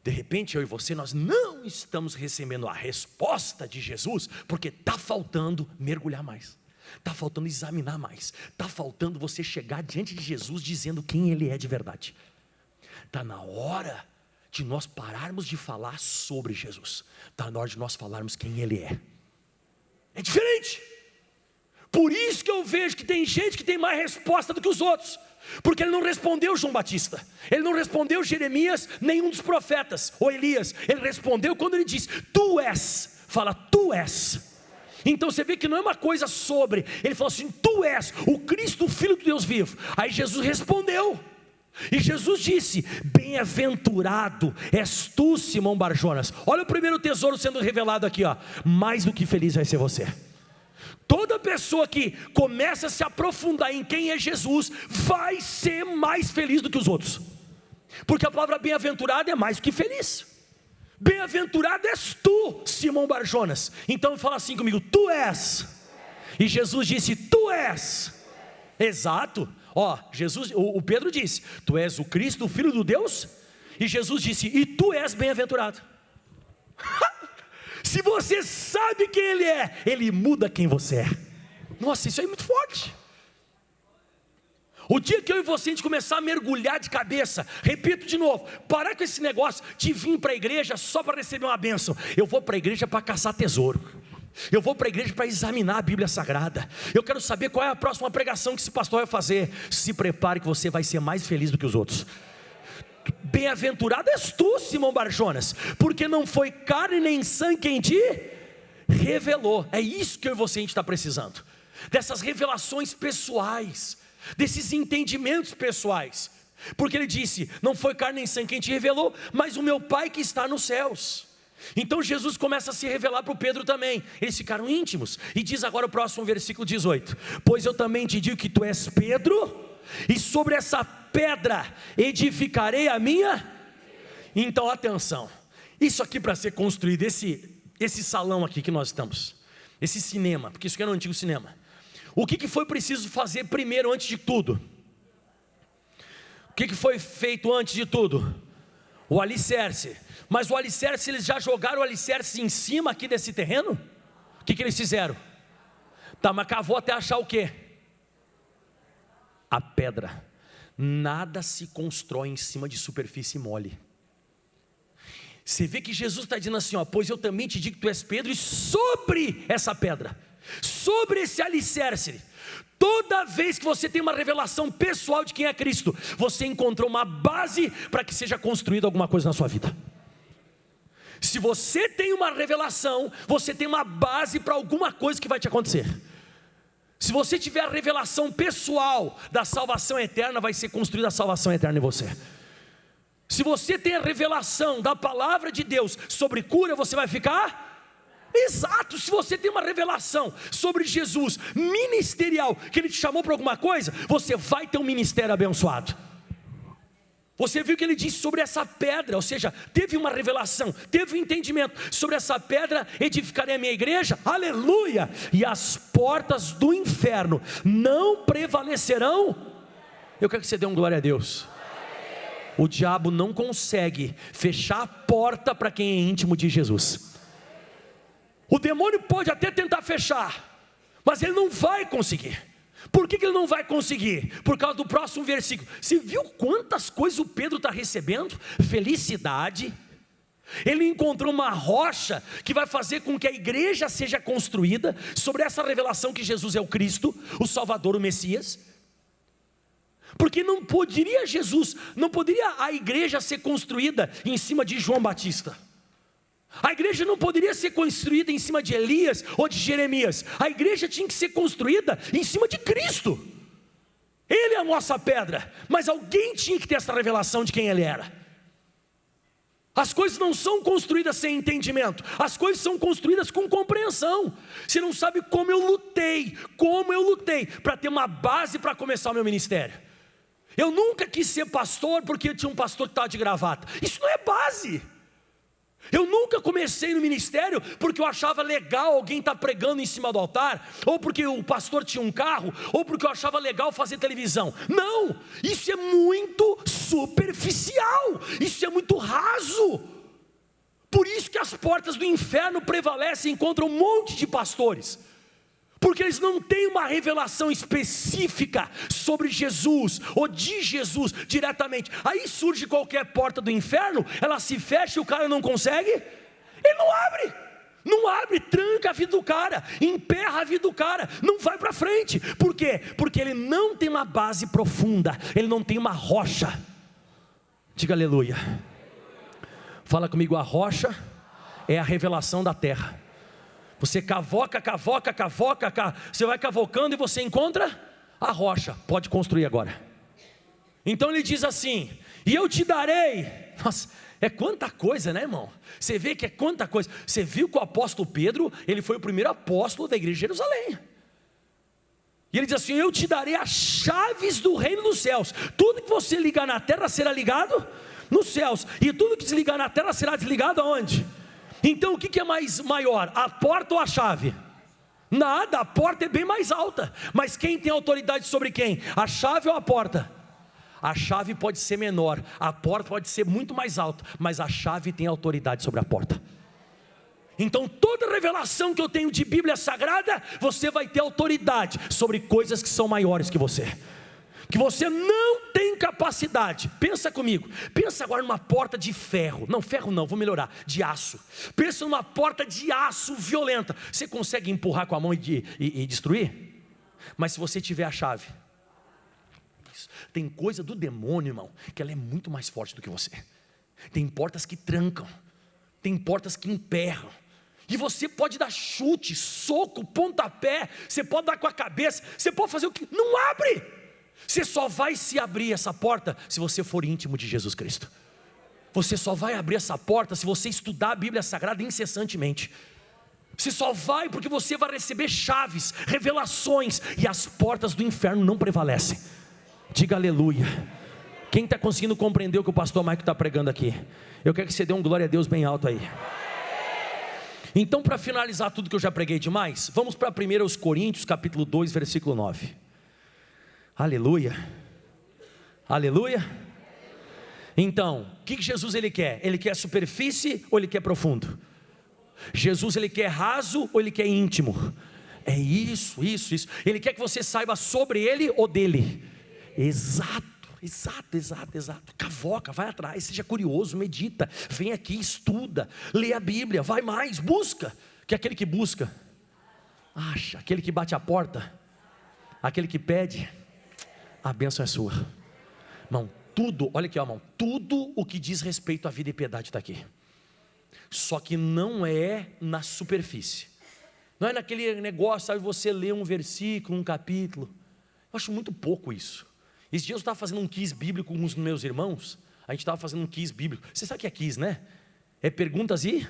De repente eu e você, nós não estamos recebendo a resposta de Jesus, porque está faltando mergulhar mais, está faltando examinar mais, está faltando você chegar diante de Jesus dizendo quem Ele é de verdade. Está na hora de nós pararmos de falar sobre Jesus, está na hora de nós falarmos quem Ele é. É diferente. Por isso que eu vejo que tem gente que tem mais resposta do que os outros, porque ele não respondeu João Batista, ele não respondeu Jeremias, nenhum dos profetas, ou Elias. Ele respondeu quando ele diz, tu és, fala tu és. Então você vê que não é uma coisa sobre, ele falou assim, tu és o Cristo, o Filho do Deus vivo. Aí Jesus respondeu, e Jesus disse, bem-aventurado és tu, Simão Barjonas. Olha o primeiro tesouro sendo revelado aqui, ó. Mais do que feliz vai ser você. Toda pessoa que começa a se aprofundar em quem é Jesus, vai ser mais feliz do que os outros, porque a palavra bem-aventurado é mais do que feliz. Bem-aventurado és tu, Simão Barjonas. Então fala assim comigo, tu és. E Jesus disse, tu és. Exato. Ó, Jesus, o Pedro disse, tu és o Cristo, o Filho do Deus. E Jesus disse, e tu és bem-aventurado. Se você sabe quem Ele é, Ele muda quem você é. Nossa, isso aí é muito forte. O dia que eu e você a gente começar a mergulhar de cabeça, repito de novo, parar com esse negócio de vir para a igreja só para receber uma bênção. Eu vou para a igreja para caçar tesouro, eu vou para a igreja para examinar a Bíblia Sagrada. Eu quero saber qual é a próxima pregação que esse pastor vai fazer. Se prepare que você vai ser mais feliz do que os outros. Bem-aventurado és tu, Simão Barjonas, porque não foi carne nem sangue quem te revelou. É isso que eu e você a gente está precisando, dessas revelações pessoais, desses entendimentos pessoais. Porque ele disse, não foi carne nem sangue quem te revelou, mas o meu Pai que está nos céus. Então Jesus começa a se revelar para o Pedro também. Eles ficaram íntimos. E diz agora o próximo versículo 18, pois eu também te digo que tu és Pedro, e sobre essa pedra edificarei a minha. Então atenção, isso aqui para ser construído, esse salão aqui que nós estamos, esse cinema, porque isso aqui era um antigo cinema. O que foi preciso fazer primeiro antes de tudo? O que foi feito antes de tudo? O alicerce. Mas o alicerce, eles já jogaram o alicerce em cima aqui desse terreno? O que eles fizeram? Tá, mas cavou até achar o quê? A pedra. Nada se constrói em cima de superfície mole. Você vê que Jesus está dizendo assim, ó, pois eu também te digo que tu és Pedro, e sobre essa pedra, sobre esse alicerce, toda vez que você tem uma revelação pessoal de quem é Cristo, você encontrou uma base para que seja construída alguma coisa na sua vida. Se você tem uma revelação, você tem uma base para alguma coisa que vai te acontecer. Se você tiver a revelação pessoal da salvação eterna, vai ser construída a salvação eterna em você. Se você tem a revelação da palavra de Deus sobre cura, você vai ficar? Exato. Se você tem uma revelação sobre Jesus ministerial, que Ele te chamou para alguma coisa, você vai ter um ministério abençoado. Você viu que ele disse sobre essa pedra, ou seja, teve uma revelação, teve um entendimento. Sobre essa pedra edificarei a minha igreja, aleluia, e as portas do inferno não prevalecerão. Eu quero que você dê um glória a Deus. O diabo não consegue fechar a porta para quem é íntimo de Jesus. O demônio pode até tentar fechar, mas ele não vai conseguir. Por que ele não vai conseguir? Por causa do próximo versículo. Você viu quantas coisas o Pedro está recebendo? Felicidade. Ele encontrou uma rocha que vai fazer com que a igreja seja construída sobre essa revelação que Jesus é o Cristo, o Salvador, o Messias. Porque não poderia a igreja ser construída em cima de João Batista. A igreja não poderia ser construída em cima de Elias ou de Jeremias. A igreja tinha que ser construída em cima de Cristo. Ele é a nossa pedra, mas alguém tinha que ter essa revelação de quem Ele era. As coisas não são construídas sem entendimento, as coisas são construídas com compreensão. Você não sabe como eu lutei para ter uma base para começar o meu ministério. Eu nunca quis ser pastor porque tinha um pastor que estava de gravata. Isso não é base. Eu nunca comecei no ministério porque eu achava legal alguém estar pregando em cima do altar, ou porque o pastor tinha um carro, ou porque eu achava legal fazer televisão. Não, isso é muito superficial, isso é muito raso. Por isso que as portas do inferno prevalecem contra um monte de pastores, porque eles não têm uma revelação específica sobre Jesus, ou de Jesus diretamente. Aí surge qualquer porta do inferno, ela se fecha e o cara não consegue, ele não abre, tranca a vida do cara, emperra a vida do cara, não vai para frente. Por quê? Porque ele não tem uma base profunda, ele não tem uma rocha. Diga aleluia. Fala comigo, a rocha é a revelação da terra. Você cavoca, você vai cavocando e você encontra a rocha. Pode construir agora. Então ele diz assim: e eu te darei. Nossa, é quanta coisa, né, irmão? Você vê que é quanta coisa. Você viu que o apóstolo Pedro, ele foi o primeiro apóstolo da igreja de Jerusalém. E ele diz assim: eu te darei as chaves do reino dos céus. Tudo que você ligar na terra será ligado nos céus, e tudo que desligar na terra será desligado aonde? Então o que é mais maior, a porta ou a chave? Nada, a porta é bem mais alta. Mas quem tem autoridade sobre quem? A chave ou a porta? A chave pode ser menor, a porta pode ser muito mais alta, mas a chave tem autoridade sobre a porta. Então toda revelação que eu tenho de Bíblia Sagrada, você vai ter autoridade sobre coisas que são maiores que você não tem capacidade. Pensa comigo, pensa agora numa porta de ferro. Não, ferro não, vou melhorar, de aço. Pensa numa porta de aço violenta. Você consegue empurrar com a mão e destruir? Mas se você tiver a chave, tem coisa do demônio, irmão, que ela é muito mais forte do que você. Tem portas que trancam, tem portas que emperram, e você pode dar chute, soco, pontapé, você pode dar com a cabeça, você pode fazer o que, não abre. Você só vai se abrir essa porta se você for íntimo de Jesus Cristo. Você só vai abrir essa porta se você estudar a Bíblia Sagrada incessantemente. Você só vai porque você vai receber chaves, revelações, e as portas do inferno não prevalecem. Diga aleluia. Quem está conseguindo compreender o que o pastor Mike está pregando aqui? Eu quero que você dê um glória a Deus bem alto aí. Então, para finalizar tudo que eu já preguei demais, vamos para 1 Coríntios capítulo 2, versículo 9. Aleluia, aleluia. Então, o que Jesus ele quer? Ele quer superfície ou ele quer profundo? Jesus ele quer raso ou ele quer íntimo? É isso. Ele quer que você saiba sobre ele ou dele. Exato. Cavoca, vai atrás, seja curioso, medita, vem aqui, estuda, lê a Bíblia, vai mais, busca. Que aquele que busca acha, aquele que bate a porta, aquele que pede, a bênção é sua. Irmão, tudo, olha aqui, irmão, tudo o que diz respeito à vida e piedade está aqui. Só que não é na superfície. Não é naquele negócio, sabe, você lê um versículo, um capítulo. Eu acho muito pouco isso. Esses dias eu estava fazendo um quiz bíblico com os meus irmãos. A gente estava fazendo um quiz bíblico. Você sabe o que é quiz, né? É perguntas e...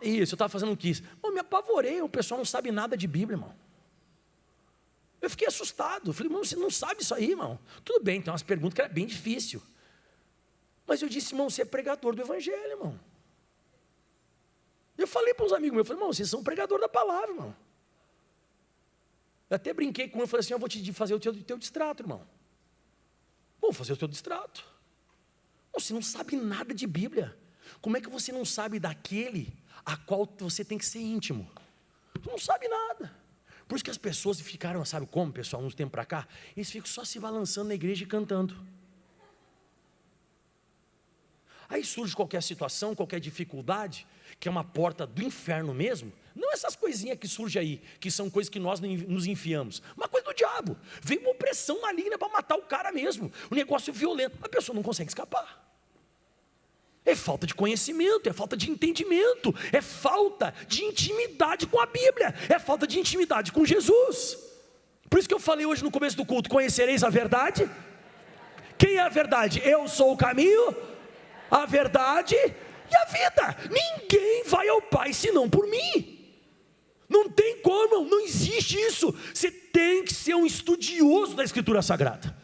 Isso, eu estava fazendo um quiz. Eu me apavorei, o pessoal não sabe nada de Bíblia, irmão. Eu fiquei assustado, eu falei, irmão, você não sabe isso aí, irmão. Tudo bem, tem umas perguntas que era bem difícil. Mas eu disse, irmão, você é pregador do Evangelho, irmão. Eu falei para uns amigos meus, eu falei, irmão, vocês são pregador da palavra, irmão. Eu até brinquei com ele, falei assim, eu vou te fazer o teu distrato, irmão. Vou fazer o teu distrato. Você não sabe nada de Bíblia. Como é que você não sabe daquele a qual você tem que ser íntimo? Você não sabe nada. Por isso que as pessoas ficaram, sabe como, pessoal, uns tempos para cá, eles ficam só se balançando na igreja e cantando. Aí surge qualquer situação, qualquer dificuldade, que é uma porta do inferno mesmo. Não essas coisinhas que surgem aí, que são coisas que nós nos enfiamos. Uma coisa do diabo. Vem uma opressão maligna para matar o cara mesmo. Um negócio violento. A pessoa não consegue escapar. É falta de conhecimento, é falta de entendimento, é falta de intimidade com a Bíblia, é falta de intimidade com Jesus. Por isso que eu falei hoje no começo do culto, conhecereis a verdade? Quem é a verdade? Eu sou o caminho, a verdade e a vida. Ninguém vai ao Pai senão por mim. Não tem como, não existe isso. Você tem que ser um estudioso da Escritura Sagrada.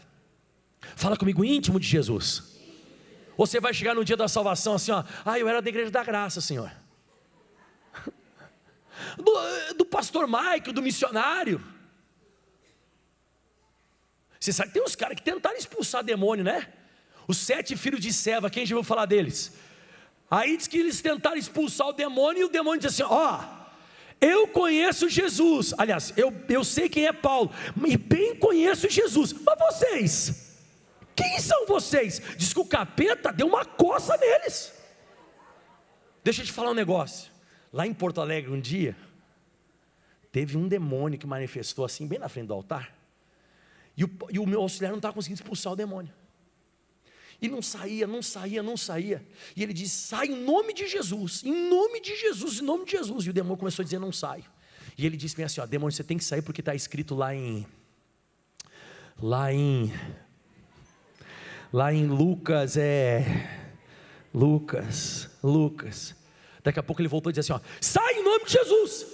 Fala comigo, íntimo de Jesus. Você vai chegar no dia da salvação assim, ó, eu era da Igreja da Graça, Senhor. Do pastor Maico, do missionário. Você sabe que tem uns caras que tentaram expulsar demônio, né? Os 7 filhos de Seva, quem já ouviu falar deles? Aí diz que eles tentaram expulsar o demônio, e o demônio diz assim, eu conheço Jesus. Aliás, eu sei quem é Paulo, e bem conheço Jesus. Mas vocês, quem são vocês? Diz que o capeta deu uma coça neles. Deixa eu te falar um negócio. Lá em Porto Alegre um dia, teve um demônio que manifestou assim, bem na frente do altar. E o meu auxiliar não estava conseguindo expulsar o demônio. E não saía. E ele disse, sai em nome de Jesus, em nome de Jesus, em nome de Jesus. E o demônio começou a dizer, não saio. E ele disse bem assim, demônio, você tem que sair porque está escrito lá em Lucas, Lucas. Daqui a pouco ele voltou e disse assim, sai em nome de Jesus.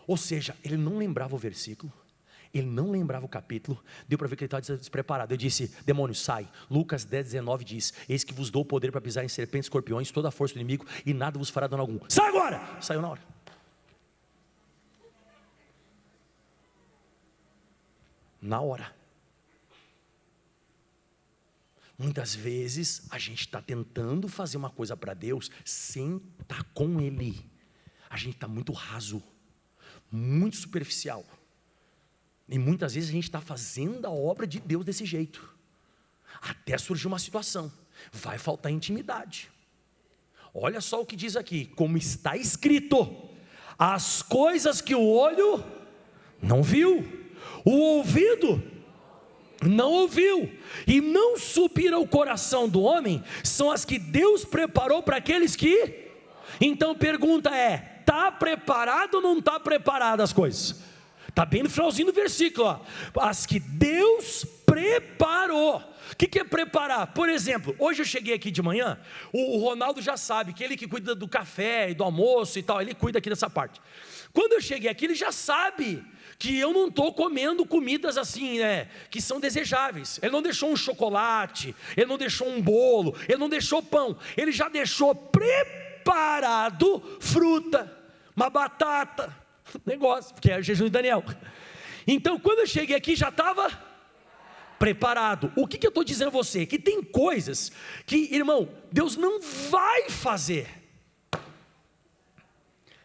Ou seja, ele não lembrava o versículo, ele não lembrava o capítulo, deu para ver que ele estava despreparado. Eu disse, demônio, sai. Lucas 10:19 diz, eis que vos dou o poder para pisar em serpentes, escorpiões, toda a força do inimigo, e nada vos fará dano algum. Sai agora! Saiu na hora. Na hora. Muitas vezes a gente está tentando fazer uma coisa para Deus sem estar com Ele. A gente está muito raso, muito superficial. E muitas vezes a gente está fazendo a obra de Deus desse jeito. Até surgir uma situação, vai faltar intimidade. Olha só o que diz aqui, como está escrito: as coisas que o olho não viu, o ouvido não ouviu, e não subiram ao coração do homem, são as que Deus preparou para aqueles que... Então a pergunta é, está preparado ou não está preparado as coisas? Está bem no finalzinho do versículo, as que Deus preparou. O que é preparar? Por exemplo, hoje eu cheguei aqui de manhã, o Ronaldo já sabe que ele que cuida do café e do almoço e tal, ele cuida aqui dessa parte. Quando eu cheguei aqui, ele já sabe que eu não estou comendo comidas assim, que são desejáveis. Ele não deixou um chocolate, ele não deixou um bolo, ele não deixou pão, ele já deixou preparado fruta, uma batata, negócio, porque é o jejum de Daniel. Então quando eu cheguei aqui já estava preparado. O que eu estou dizendo a você? Que tem coisas que, irmão, Deus não vai fazer,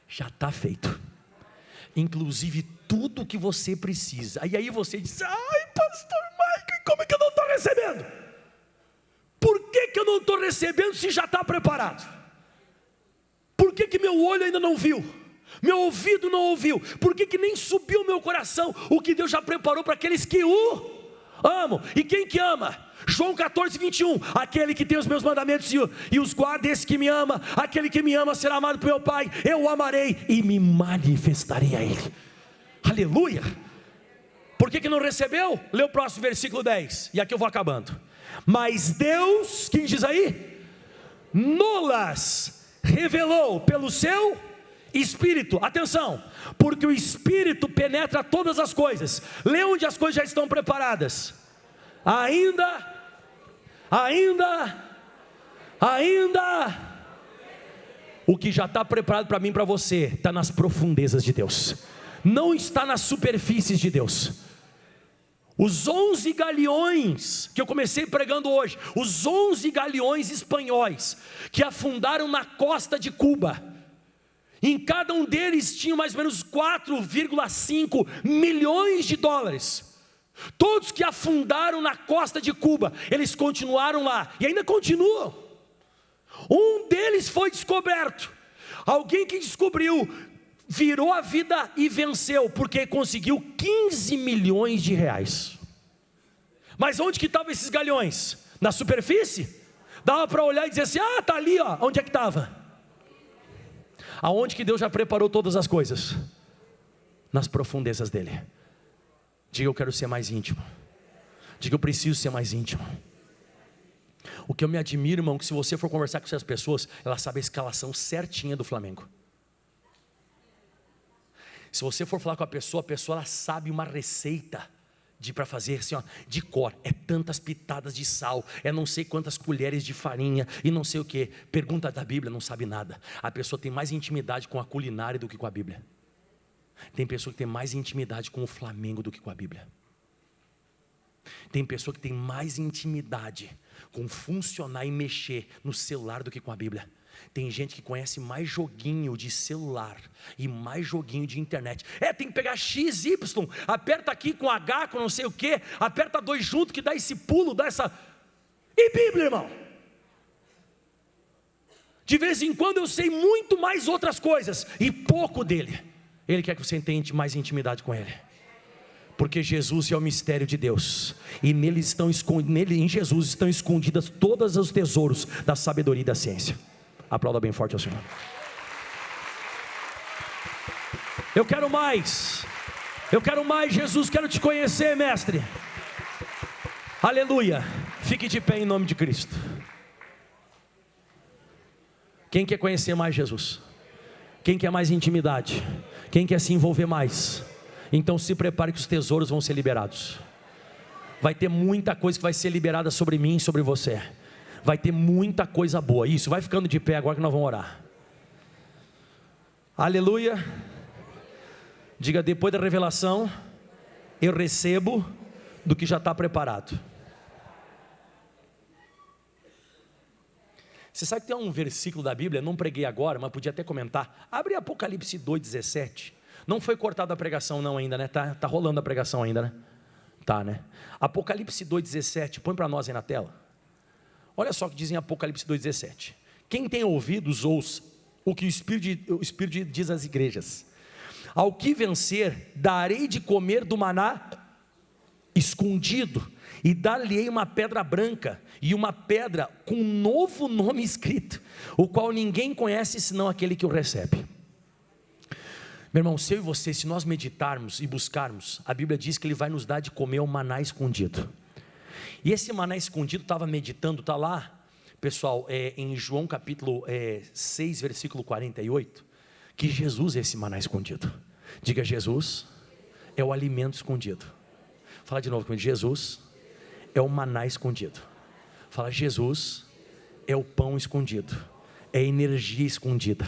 já está feito, inclusive tudo o que você precisa. E aí você diz, ai pastor Mike, como é que eu não estou recebendo? Por que eu não estou recebendo se já está preparado? Por que meu olho ainda não viu? Meu ouvido não ouviu? Por que nem subiu ao meu coração o que Deus já preparou para aqueles que o amam? E quem que ama? João 14:21, aquele que tem os meus mandamentos e os guarda, esse que me ama, aquele que me ama será amado por meu Pai, eu o amarei e me manifestarei a ele. Aleluia. Por que não recebeu? Lê o próximo versículo 10, e aqui eu vou acabando. Mas Deus, quem diz aí? Nolas revelou pelo seu Espírito. Atenção, porque o Espírito penetra todas as coisas. Lê onde as coisas já estão preparadas. Ainda o que já está preparado para mim e para você está nas profundezas de Deus, não está nas superfícies de Deus. Os 11 galeões que eu comecei pregando hoje, os 11 galeões espanhóis que afundaram na costa de Cuba, em cada um deles tinha mais ou menos 4,5 milhões de dólares. Todos que afundaram na costa de Cuba, eles continuaram lá e ainda continuam. Um deles foi descoberto. Alguém que descobriu, virou a vida e venceu, porque conseguiu 15 milhões de reais. Mas onde que estavam esses galeões? Na superfície? Dava para olhar e dizer assim, está ali, onde é que estava? Aonde que Deus já preparou todas as coisas? Nas profundezas dele. Diga, eu quero ser mais íntimo. Diga, eu preciso ser mais íntimo. O que eu me admiro, irmão, que se você for conversar com essas pessoas, elas sabem a escalação certinha do Flamengo. Se você for falar com a pessoa ela sabe uma receita para fazer assim, ó, de cor. É tantas pitadas de sal, é não sei quantas colheres de farinha e não sei o que. Pergunta da Bíblia, não sabe nada. A pessoa tem mais intimidade com a culinária do que com a Bíblia. Tem pessoa que tem mais intimidade com o Flamengo do que com a Bíblia. Tem pessoa que tem mais intimidade com funcionar e mexer no celular do que com a Bíblia. Tem gente que conhece mais joguinho de celular e mais joguinho de internet. Tem que pegar X, Y, aperta aqui com H, com não sei o que, aperta 2 junto que dá esse pulo, dá essa... E Bíblia, irmão? De vez em quando eu sei muito mais outras coisas e pouco dele. Ele quer que você tenha mais intimidade com ele. Porque Jesus é o mistério de Deus. E em Jesus estão escondidas todos os tesouros da sabedoria e da ciência. Aplauda bem forte ao Senhor. Eu quero mais, Jesus, quero te conhecer, mestre. Aleluia. Fique de pé em nome de Cristo. Quem quer conhecer mais Jesus? Quem quer mais intimidade? Quem quer se envolver mais? Então se prepare que os tesouros vão ser liberados. Vai ter muita coisa que vai ser liberada sobre mim e sobre você. Vai ter muita coisa boa. Isso, vai ficando de pé agora que nós vamos orar. Aleluia. Diga: depois da revelação, eu recebo do que já está preparado. Você sabe que tem um versículo da Bíblia, não preguei agora, mas podia até comentar. Abre Apocalipse 2,17. Não foi cortada a pregação não ainda, né? Tá rolando a pregação ainda, né? Tá, né? Apocalipse 2,17, põe para nós aí na tela. Olha só o que diz em Apocalipse 2,17. Quem tem ouvidos, ouça o que o Espírito diz às igrejas. Ao que vencer, darei de comer do maná escondido, e dar-lhe-ei uma pedra branca, e uma pedra com um novo nome escrito, o qual ninguém conhece, senão aquele que o recebe. Meu irmão, se eu e você, se nós meditarmos e buscarmos, a Bíblia diz que Ele vai nos dar de comer o maná escondido. E esse maná escondido, estava meditando, está lá, pessoal, em João capítulo 6, versículo 48, que Jesus é esse maná escondido. Diga: Jesus é o alimento escondido. Fala de novo comigo: Jesus é o maná escondido. Fala: Jesus é o pão escondido, é a energia escondida.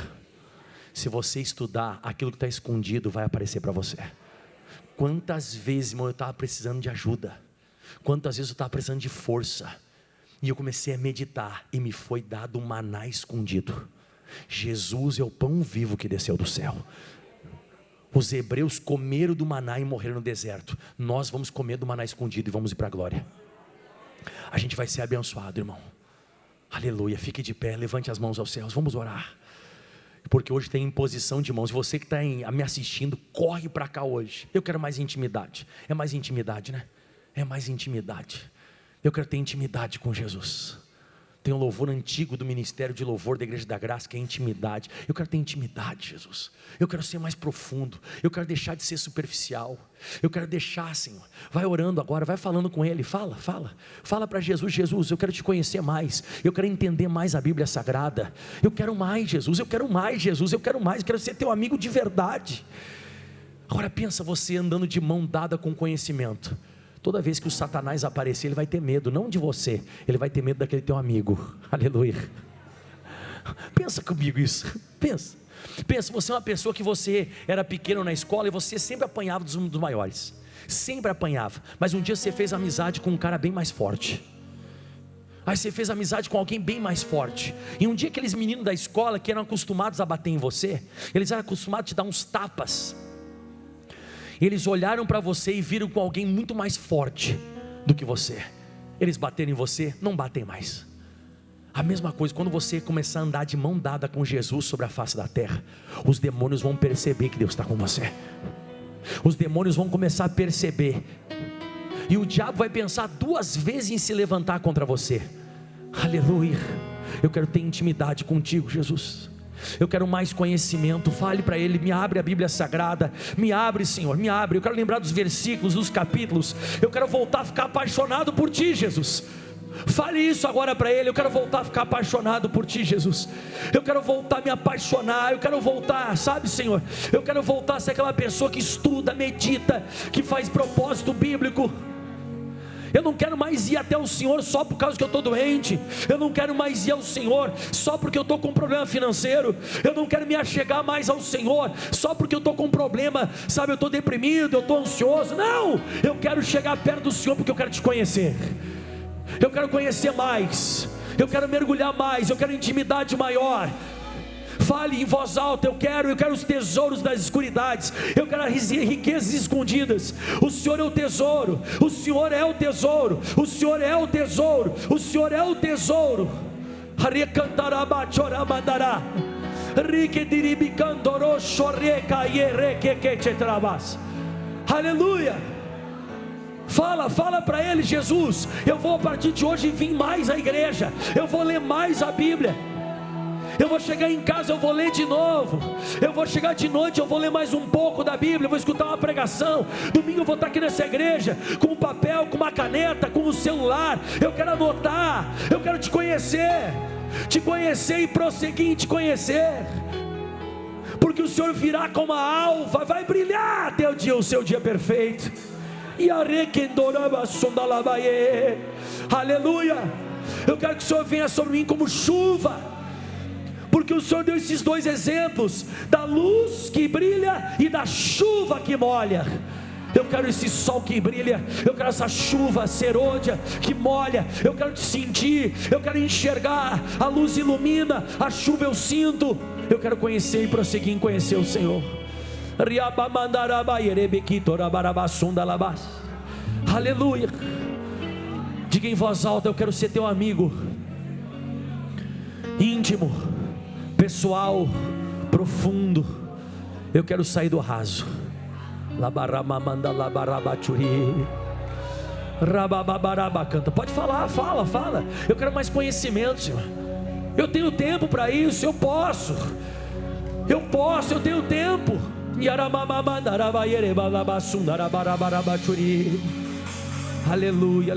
Se você estudar, aquilo que está escondido vai aparecer para você. Quantas vezes, irmão, eu estava precisando de ajuda, quantas vezes eu estava precisando de força, e eu comecei a meditar, e me foi dado um maná escondido. Jesus é o pão vivo que desceu do céu. Os hebreus comeram do maná e morreram no deserto. Nós vamos comer do maná escondido e vamos ir para a glória. A gente vai ser abençoado, irmão. Aleluia. Fique de pé, levante as mãos aos céus, vamos orar. Porque hoje tem imposição de mãos. Você que está me assistindo, corre para cá hoje. Eu quero mais intimidade. É mais intimidade, né? É mais intimidade. Eu quero ter intimidade com Jesus. Tem um louvor antigo do Ministério de Louvor da Igreja da Graça, que é intimidade. Eu quero ter intimidade, Jesus. Eu quero ser mais profundo. Eu quero deixar de ser superficial. Eu quero deixar, Senhor. Vai orando agora, vai falando com Ele. Fala para Jesus: Jesus, eu quero te conhecer mais. Eu quero entender mais a Bíblia Sagrada. Eu quero mais, Jesus. Eu quero mais, Jesus. Eu quero mais. Eu quero ser teu amigo de verdade. Agora pensa você andando de mão dada com conhecimento. Toda vez que o Satanás aparecer, ele vai ter medo, não de você, ele vai ter medo daquele teu amigo. Aleluia. Pensa comigo isso. Pensa, você é uma pessoa que você era pequeno na escola e você sempre apanhava dos maiores. Sempre apanhava. Mas um dia você fez amizade com um cara bem mais forte. Aí você fez amizade com alguém bem mais forte. E um dia aqueles meninos da escola que eram acostumados a bater em você, eles eram acostumados a te dar uns tapas. Eles olharam para você e viram com alguém muito mais forte do que você. Eles bateram em você, não batem mais. A mesma coisa, quando você começar a andar de mão dada com Jesus sobre a face da terra, os demônios vão perceber que Deus está com você. Os demônios vão começar a perceber. E o diabo vai pensar 2 vezes em se levantar contra você. Aleluia. Eu quero ter intimidade contigo, Jesus. Eu quero mais conhecimento. Fale para Ele: me abre a Bíblia Sagrada. Me abre, Senhor, me abre. Eu quero lembrar dos versículos, dos capítulos. Eu quero voltar a ficar apaixonado por Ti, Jesus. Fale isso agora para Ele. Eu quero voltar a ficar apaixonado por Ti, Jesus. Eu quero voltar a me apaixonar. Eu quero voltar, sabe, Senhor? Eu quero voltar a ser aquela pessoa que estuda, medita, que faz propósito bíblico. Eu não quero mais ir até o Senhor só por causa que eu estou doente. Eu não quero mais ir ao Senhor só porque eu estou com um problema financeiro. Eu não quero me achegar mais ao Senhor só porque eu estou com um problema, sabe, eu estou deprimido, eu estou ansioso. Não, eu quero chegar perto do Senhor porque eu quero Te conhecer. Eu quero conhecer mais. Eu quero mergulhar mais. Eu quero intimidade maior. Fale em voz alta: eu quero os tesouros das escuridades. Eu quero as riquezas escondidas. O Senhor é o tesouro. O Senhor é o tesouro. O Senhor é o tesouro. O Senhor é o tesouro. Aleluia. Fala para Ele: Jesus, eu vou a partir de hoje vir mais à igreja. Eu vou ler mais a Bíblia. Eu vou chegar em casa, eu vou ler de novo. Eu vou chegar de noite, eu vou ler mais um pouco da Bíblia. Eu vou escutar uma pregação. Domingo eu vou estar aqui nessa igreja com um papel, com uma caneta, com o celular. Eu quero anotar. Eu quero Te conhecer e prosseguir em Te conhecer. Porque o Senhor virá como a alva, vai brilhar até o dia, o seu dia perfeito. Aleluia. Eu quero que o Senhor venha sobre mim como chuva. Porque o Senhor deu esses dois exemplos, da luz que brilha e da chuva que molha. Eu quero esse sol que brilha. Eu quero essa chuva serôdia que molha. Eu quero Te sentir. Eu quero enxergar. A luz ilumina, a chuva eu sinto. Eu quero conhecer e prosseguir em conhecer o Senhor. Aleluia. Diga em voz alta: eu quero ser Teu amigo íntimo, pessoal, profundo. Eu quero sair do raso. Canta. Pode falar, fala. Eu quero mais conhecimento, Senhor. Eu tenho tempo para isso. Eu tenho tempo. Aleluia.